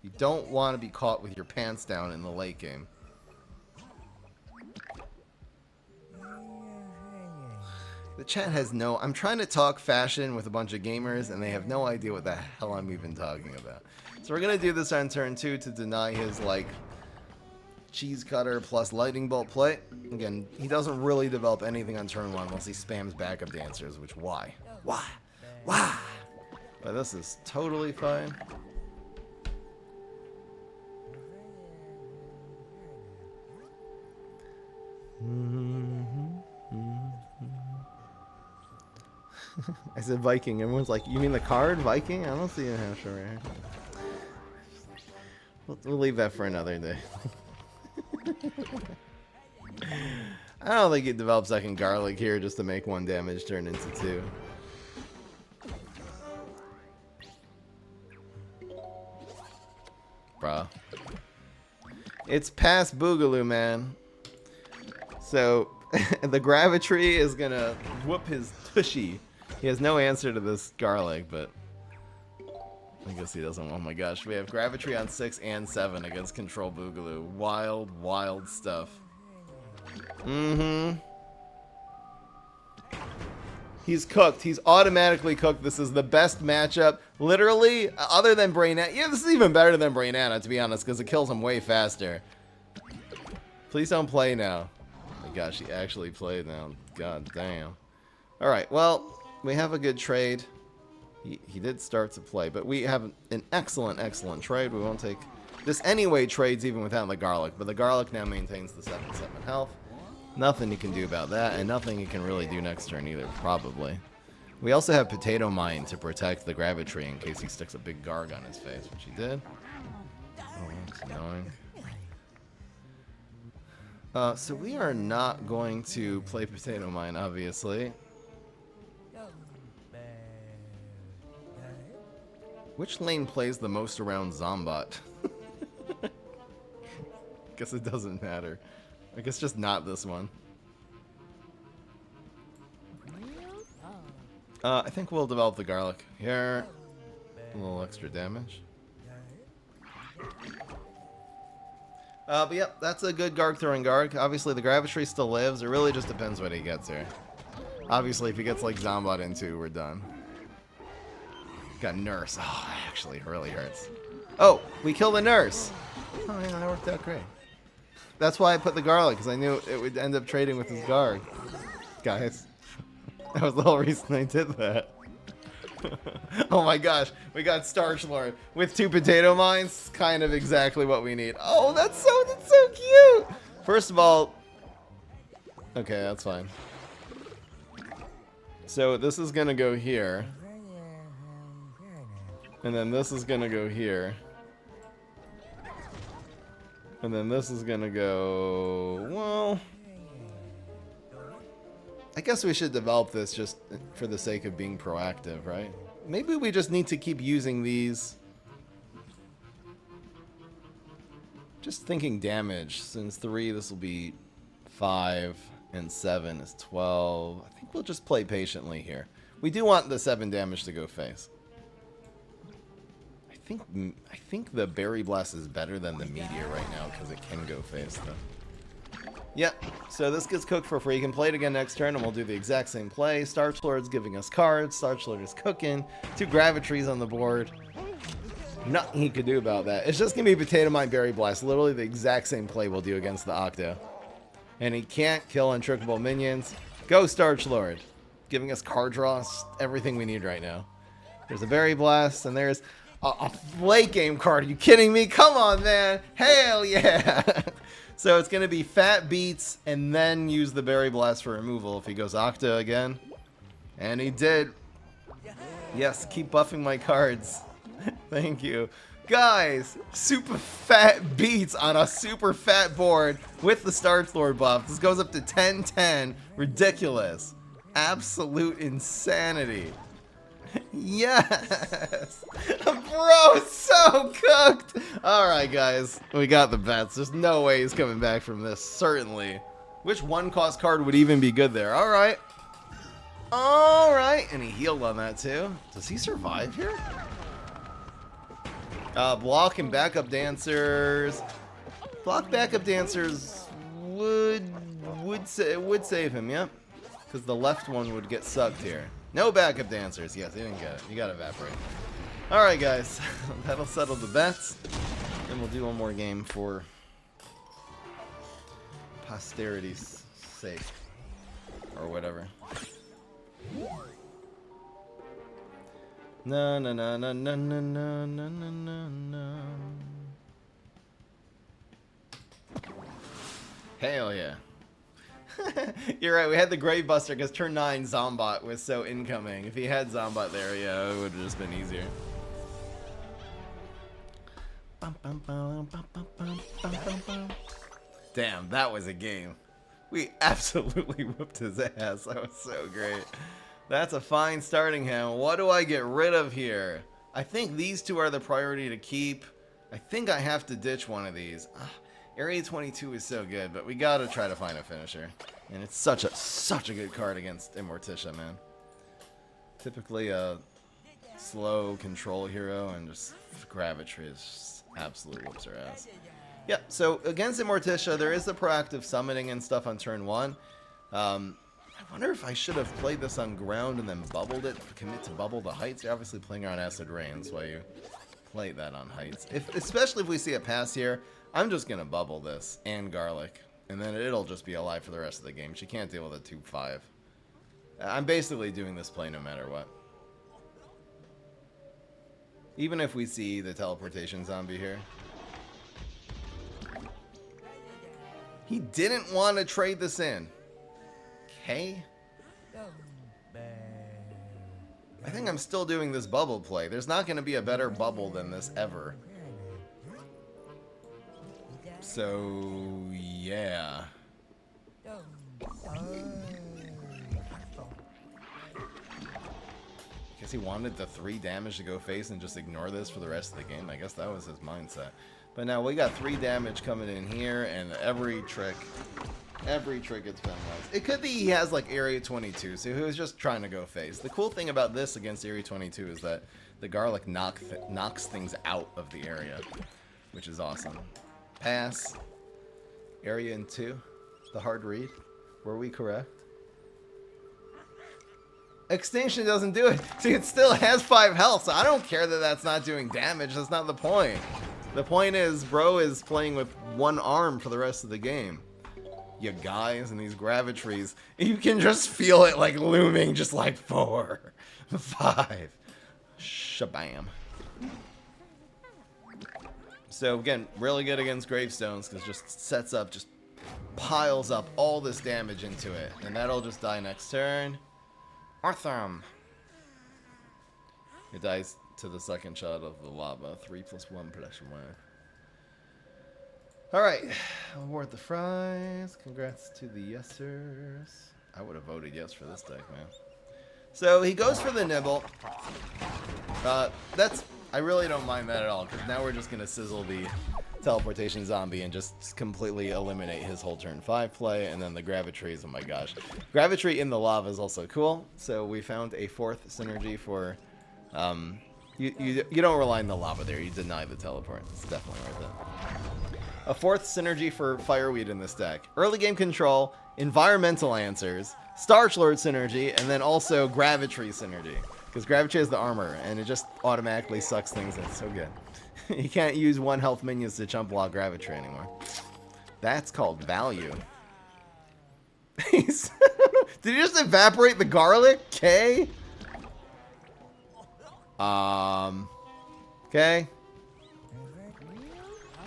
You don't want to be caught with your pants down in the late game. The chat has no... I'm trying to talk fashion with a bunch of gamers, and they have no idea what the hell I'm even talking about. So we're going to do this on turn 2 to deny his, like, cheese cutter plus lightning bolt play. Again, he doesn't really develop anything on turn 1 unless he spams backup dancers, which why? Why? Why? But this is totally fine. I said Viking. Everyone's like, you mean the card Viking? I don't see a hash right here. We'll leave that for another day. I don't think it develops second garlic here just to make 1 damage turn into 2. Bruh. It's past Boogaloo, man. So, the Gravitry is gonna whoop his tushy. He has no answer to this garlic, but I guess he doesn't. Oh my gosh, we have Gravitry on 6 and 7 against Control Boogaloo. Wild, wild stuff. He's cooked. He's automatically cooked. This is the best matchup, literally, other than Brainana. Yeah, this is even better than Brainana, to be honest, because it kills him way faster. Please don't play now. Oh my gosh, he actually played now. God damn. Alright, well, we have a good trade. He did start to play, but we have an excellent, excellent trade. We won't take this anyway trades even without the garlic, but the garlic now maintains the 7/7 health. Nothing you can do about that, and nothing you can really do next turn either, probably. We also have Potato Mine to protect the Gravitry in case he sticks a big Garg on his face, which he did. Oh, that's annoying. So we are not going to play Potato Mine, obviously. Which lane plays the most around Zombot? Guess it doesn't matter. I guess just not this one. I think we'll develop the Garlic here. A little extra damage. But yep, that's a good Garg throwing Garg. Obviously the Gravitry still lives. It really just depends what he gets here. Obviously if he gets like Zombot into, we're done. Got Nurse. Oh, that actually really hurts. Oh, we killed the Nurse. Oh yeah, that worked out great. That's why I put the Garlic, because I knew it would end up trading with his Garg. Guys, that was the whole reason I did that. Oh my gosh, we got Starch Lord with 2 Potato Mines. Kind of exactly what we need. Oh, that's so cute. First of all, okay, that's fine. So this is gonna go here, and then this is gonna go here, and then this is gonna go, well, I guess we should develop this just for the sake of being proactive, right? Maybe we just need to keep using these. Just thinking damage. Since 3, this will be 5, and 7 is 12. I think we'll just play patiently here. We do want the 7 damage to go face. I think the Berry Blast is better than the Meteor right now because it can go face though. Yep, so this gets cooked for free. You can play it again next turn, and we'll do the exact same play. Starch Lord's giving us cards. Starch Lord is cooking. 2 Gravitries on the board. Nothing he could do about that. It's just going to be Potato Mine, Berry Blast. Literally the exact same play we'll do against the Octo. And he can't kill untrickable minions. Go Starch Lord. Giving us card draws. Everything we need right now. There's a Berry Blast, and there's a late game card. Are you kidding me? Come on, man. Hell yeah. So it's going to be Fat Beats and then use the Berry Blast for removal if he goes Octa again. And he did. Yes, keep buffing my cards. Thank you. Guys, super fat beats on a super fat board with the Starch Lord buff. This goes up to 10-10. Ridiculous. Absolute insanity. Yes! Bro, so cooked! Alright, guys. We got the bets. There's no way he's coming back from this. Certainly. Which 1-cost card would even be good there? Alright. Alright. And he healed on that, too. Does he survive here? Block and backup dancers. Block backup dancers would save him, yep. Because the left one would get sucked here. No backup dancers. Yes, he didn't get it. You got evaporate. Alright, guys. That'll settle the bets. Then we'll do one more game for posterity's sake. Or whatever. No, no, no, no, no, no, no, no, no, no. Hell yeah. You're right, we had the Gravebuster because turn 9 Zombot was so incoming. If he had Zombot there, yeah, it would have just been easier. Damn, that was a game. We absolutely whooped his ass. That was so great. That's a fine starting hand. What do I get rid of here? I think these 2 are the priority to keep. I think I have to ditch one of these. Area 22 is so good, but we gotta try to find a finisher. And it's such a good card against Immorticia, man. Typically a slow control hero, and just Gravitry is just absolute whoops her ass. Yep, so against Immorticia, there is the proactive summoning and stuff on turn 1. I wonder if I should have played this on ground and then bubbled it, commit to bubble the heights. You're obviously playing around Acid Rain, so you play that on heights. Especially if we see a pass here, I'm just going to bubble this and Garlic, and then it'll just be alive for the rest of the game. She can't deal with a 2-5. I'm basically doing this play no matter what. Even if we see the teleportation zombie here. He didn't want to trade this in. Okay. I think I'm still doing this bubble play. There's not going to be a better bubble than this ever. So, yeah. Guess he wanted the 3 damage to go face and just ignore this for the rest of the game. I guess that was his mindset. But now we got 3 damage coming in here, and every trick gets penalized. It could be he has like Area 22, so he was just trying to go face. The cool thing about this against Area 22 is that the garlic knocks things out of the area, which is awesome. Pass. Area in 2. The hard read. Were we correct? Extinction doesn't do it. See, it still has 5 health, so I don't care that that's not doing damage. That's not the point. The point is, bro is playing with 1 arm for the rest of the game. You guys, and these gravitries, you can just feel it like looming, just like 4, 5. Shabam. So again, really good against gravestones because just sets up, just piles up all this damage into it, and that'll just die next turn. Artham. It dies to the second shot of the lava. 3+1 production wave. Alright. Award the fries. Congrats to the yesers. I would have voted yes for this deck, man. So he goes for the nibble. I really don't mind that at all, because now we're just going to sizzle the teleportation zombie and just completely eliminate his whole turn 5 play, and then the gravitries, oh my gosh. Gravitry in the lava is also cool, so we found a 4th synergy for, you don't rely on the lava there, you deny the teleport. It's definitely worth it. A 4th synergy for Fireweed in this deck. Early game control, environmental answers, Starch Lord synergy, and then also Gravitry synergy. Because Gravitry has the armor, and it just automatically sucks things in. It's so good. You can't use 1 health minions to chump block Gravitry anymore. That's called value. Did he just evaporate the garlic? Okay. Okay.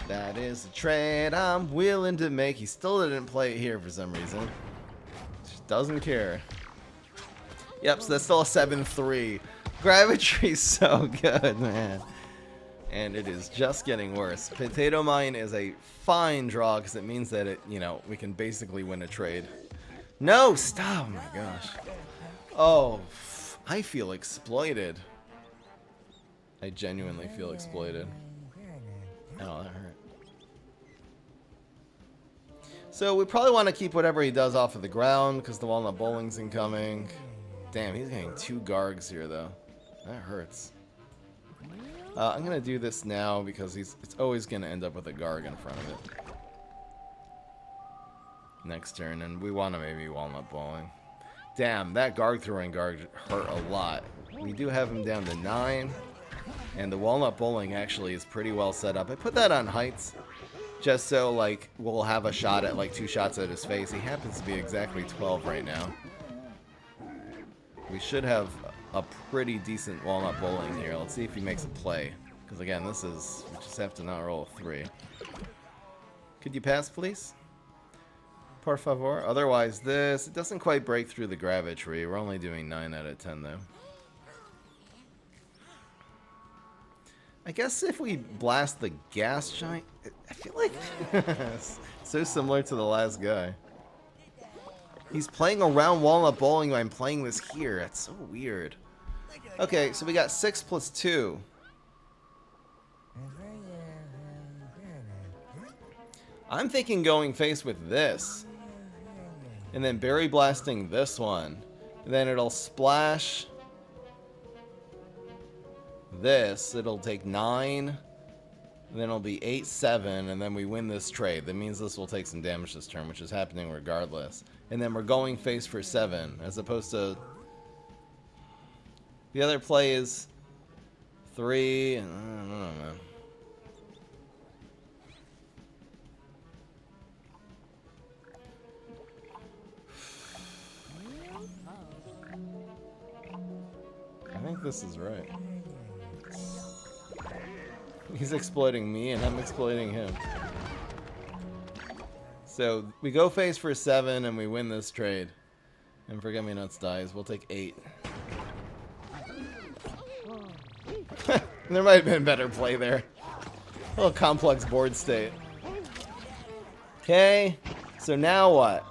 That is a trade I'm willing to make. He still didn't play it here for some reason. Just doesn't care. Yep, so that's still a 7-3. Gravitry's so good, man. And it is just getting worse. Potato Mine is a fine draw because it means that it, we can basically win a trade. No, stop! Oh my gosh. Oh, I feel exploited. I genuinely feel exploited. Oh, that hurt. So we probably want to keep whatever he does off of the ground because the Walnut Bowling's incoming. Damn, he's getting 2 Gargs here, though. That hurts. I'm going to do this now because it's always going to end up with a Garg in front of it. Next turn, and we want to maybe Walnut Bowling. Damn, that Garg throwing Garg hurt a lot. We do have him down to 9, and the Walnut Bowling actually is pretty well set up. I put that on heights just so, like, we'll have a shot at, like, 2 shots at his face. He happens to be exactly 12 right now. We should have a pretty decent Walnut Bowling here. Let's see if he makes a play. Because again, we just have to not roll a 3. Could you pass, please? Por favor. Otherwise, it doesn't quite break through the Gravitry. We're only doing 9 out of 10, though. I guess if we blast the Gas Giant, I feel like it's so similar to the last guy. He's playing around Walnut Bowling while I'm playing this here. That's so weird. Okay, so we got 6 plus 2. I'm thinking going face with this. And then Berry Blasting this one. And then it'll splash this. It'll take 9. And then it'll be 8-7. And then we win this trade. That means this will take some damage this turn, which is happening regardless. And then we're going face for 7, as opposed to the other play is 3. I don't know, man. I think this is right. He's exploiting me, and I'm exploiting him. So we go face for 7 and we win this trade. And Forget Me Nuts dies. We'll take 8. There might have been better play there. A little complex board state. Okay, so now what?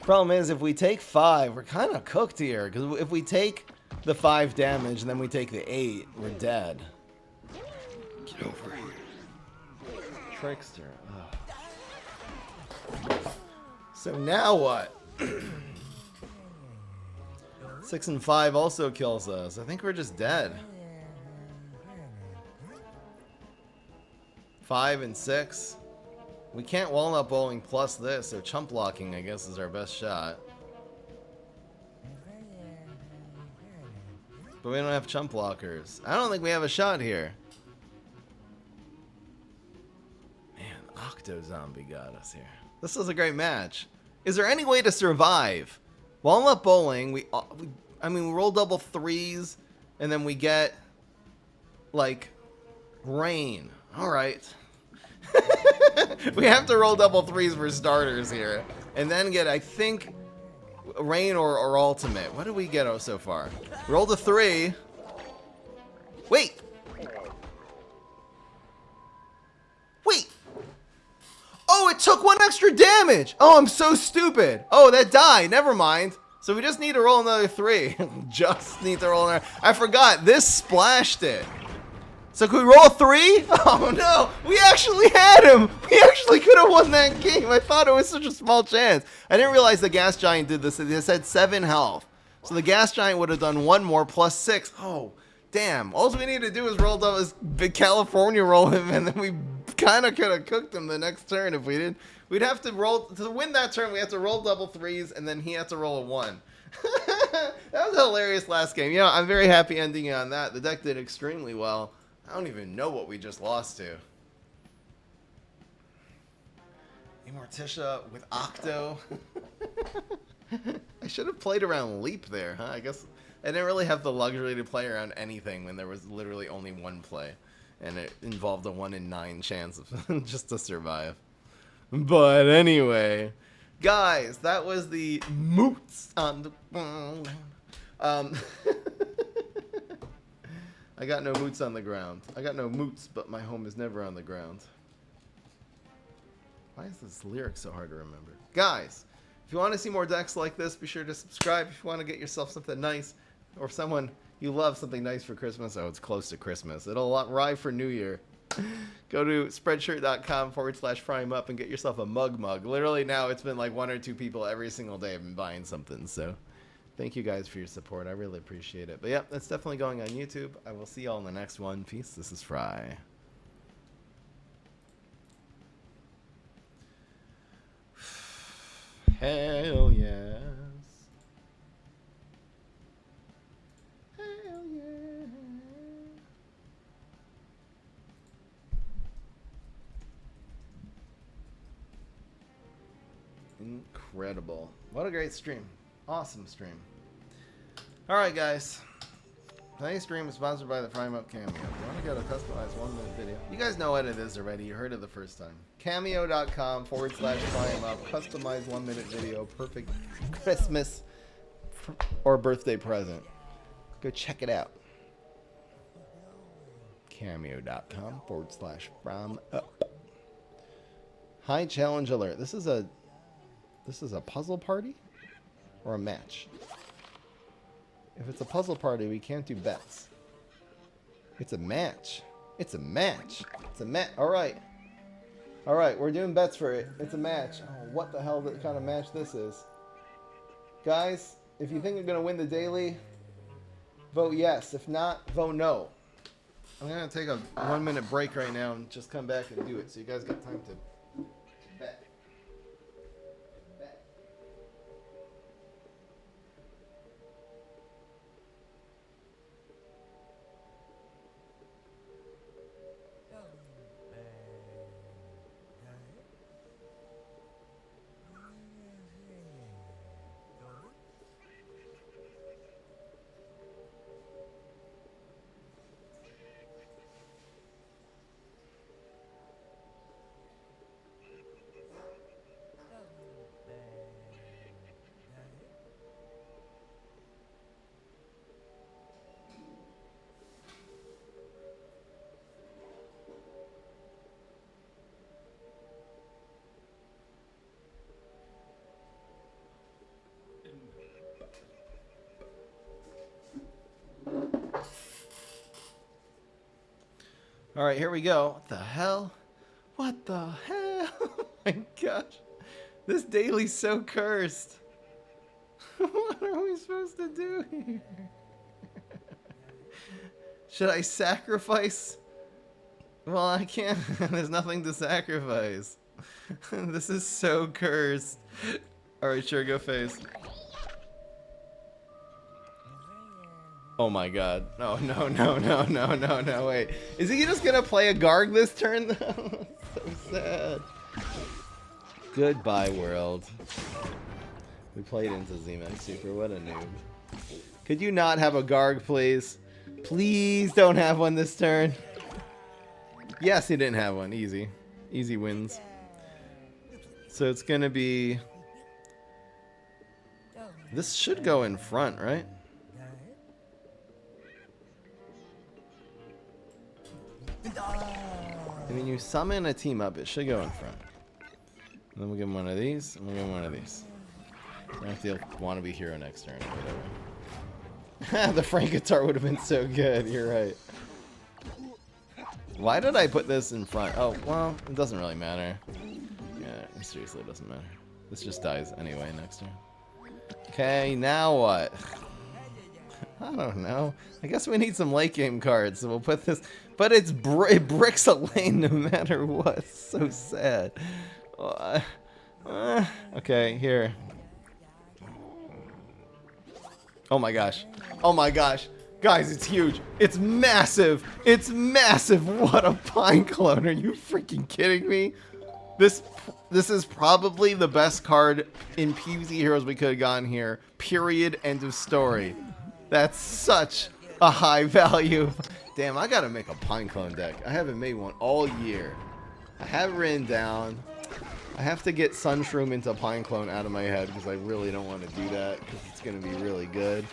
Problem is, if we take 5, we're kind of cooked here. Because if we take the 5 damage and then we take the 8, we're dead. Get over here. Trickster. Ugh. So now what? 6 and 5 also kills us. I think we're just dead. 5 and 6. We can't walnut bowling plus this, so chump blocking, I guess, is our best shot. But we don't have chump blockers. I don't think we have a shot here. Man, Octo Zombie got us here. This was a great match. Is there any way to survive? Walnut bowling, we roll double 3s, and then we get, like, rain. All right. We have to roll double 3s for starters here. And then get, I think, rain or ultimate. What did we get so far? Roll the 3. Wait. Wait. Oh, it took 1 extra damage. Oh, I'm so stupid. Oh, that died. Never mind. So we just need to roll another 3. Just need to roll another. I forgot. This splashed it. So could we roll a 3? Oh no, we actually had him. We actually could have won that game. I thought it was such a small chance. I didn't realize the gas giant did this. It had 7 health. So the gas giant would have done 1 more plus 6. Oh, damn. All we need to do is roll double, is big California roll him, and then we kind of could have cooked him the next turn if we did. We'd have to roll, to win that turn, we have to roll double 3s, and then he had to roll a 1. That was a hilarious last game. You know, I'm very happy ending on that. The deck did extremely well. I don't even know what we just lost to. Amorticia with Octo. I should have played around Leap there, huh? I guess I didn't really have the luxury to play around anything when there was literally only 1 play. And it involved a 1 in 9 chance of just to survive. But anyway, guys, that was the moots on the ground. I got no moots on the ground. I got no moots, but my home is never on the ground. Why is this lyric so hard to remember? Guys, if you want to see more decks like this, be sure to subscribe. If you want to get yourself something nice, or someone you love something nice for Christmas. Oh, it's close to Christmas. It'll arrive for New Year. Go to spreadshirt.com/fry'emup and get yourself a mug. Literally now it's been like 1 or 2 people every single day have been buying something, so thank you guys for your support. I really appreciate it. But yeah, that's definitely going on YouTube. I will see y'all in the next one. Peace. This is Fry. Hell yes. Hell yeah. Incredible. What a great stream. Awesome stream. Alright guys, today's stream is sponsored by the Prime Up Cameo. If you want to get a customized 1-minute video, you guys know what it is already, you heard it the first time. Cameo.com/FryEmUp, customized 1-minute video, perfect Christmas or birthday present. Go check it out. Cameo.com/FryEmUp. High challenge alert. This is a puzzle party or a match? If it's a puzzle party, we can't do bets. It's a match. It's a match. It's a match. All right. All right, we're doing bets for it. It's a match. Oh, what the hell kind of match this is? Guys, if you think you're going to win the daily, vote yes. If not, vote no. I'm going to take a 1-minute break right now and just come back and do it so you guys got time to bet. Alright, here we go. What the hell? What the hell? Oh my gosh. This daily's so cursed. What are we supposed to do here? Should I sacrifice? Well, I can't. There's nothing to sacrifice. This is so cursed. Alright, sure, go face. Oh my god. No, no, no, no, no, no, no, wait. Is he just gonna play a Garg this turn, though? So sad. Goodbye, world. We played into Z-Max Super. What a noob. Could you not have a Garg, please? Please don't have one this turn. Yes, he didn't have one. Easy. Easy wins. So it's gonna be... This should go in front, right? I mean, you summon a team up, it should go in front. And then we'll give him one of these, and we'll give him one of these. I have to want to be hero next turn or whatever. The Frank guitar would have been so good, you're right. Why did I put this in front? Oh, well, it doesn't really matter. Yeah, seriously, it doesn't matter. This just dies anyway next turn. Okay, now what? I don't know. I guess we need some late game cards, so we'll put this... But it bricks a lane no matter what. It's so sad. Okay, here. Oh my gosh. Oh my gosh. Guys, it's huge. It's massive. It's massive. What a pine clone. Are you freaking kidding me? This is probably the best card in PvZ Heroes we could have gotten here. Period. End of story. That's such a high value. Damn, I gotta make a pine clone deck. I haven't made one all year. I have it written down. I have to get Sunshroom into pine clone out of my head because I really don't want to do that because it's gonna be really good.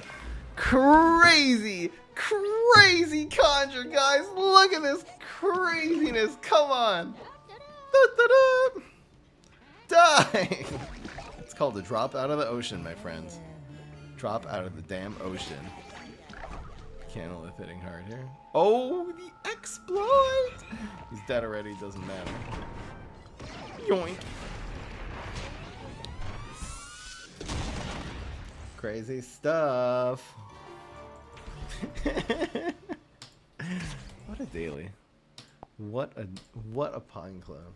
Crazy, crazy conjure, guys. Look at this craziness. Come on. Da-da-da. Die. It's called a drop out of the ocean, my friends. Drop out of the damn ocean. Candle is hitting hard here. Oh, the exploit! He's dead already, doesn't matter. Yoink. Crazy stuff. What a daily. What a pine clone.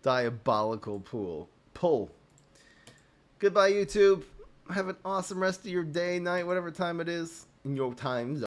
Diabolical pull. Goodbye, YouTube. Have an awesome rest of your day, night, whatever time it is in your time zone.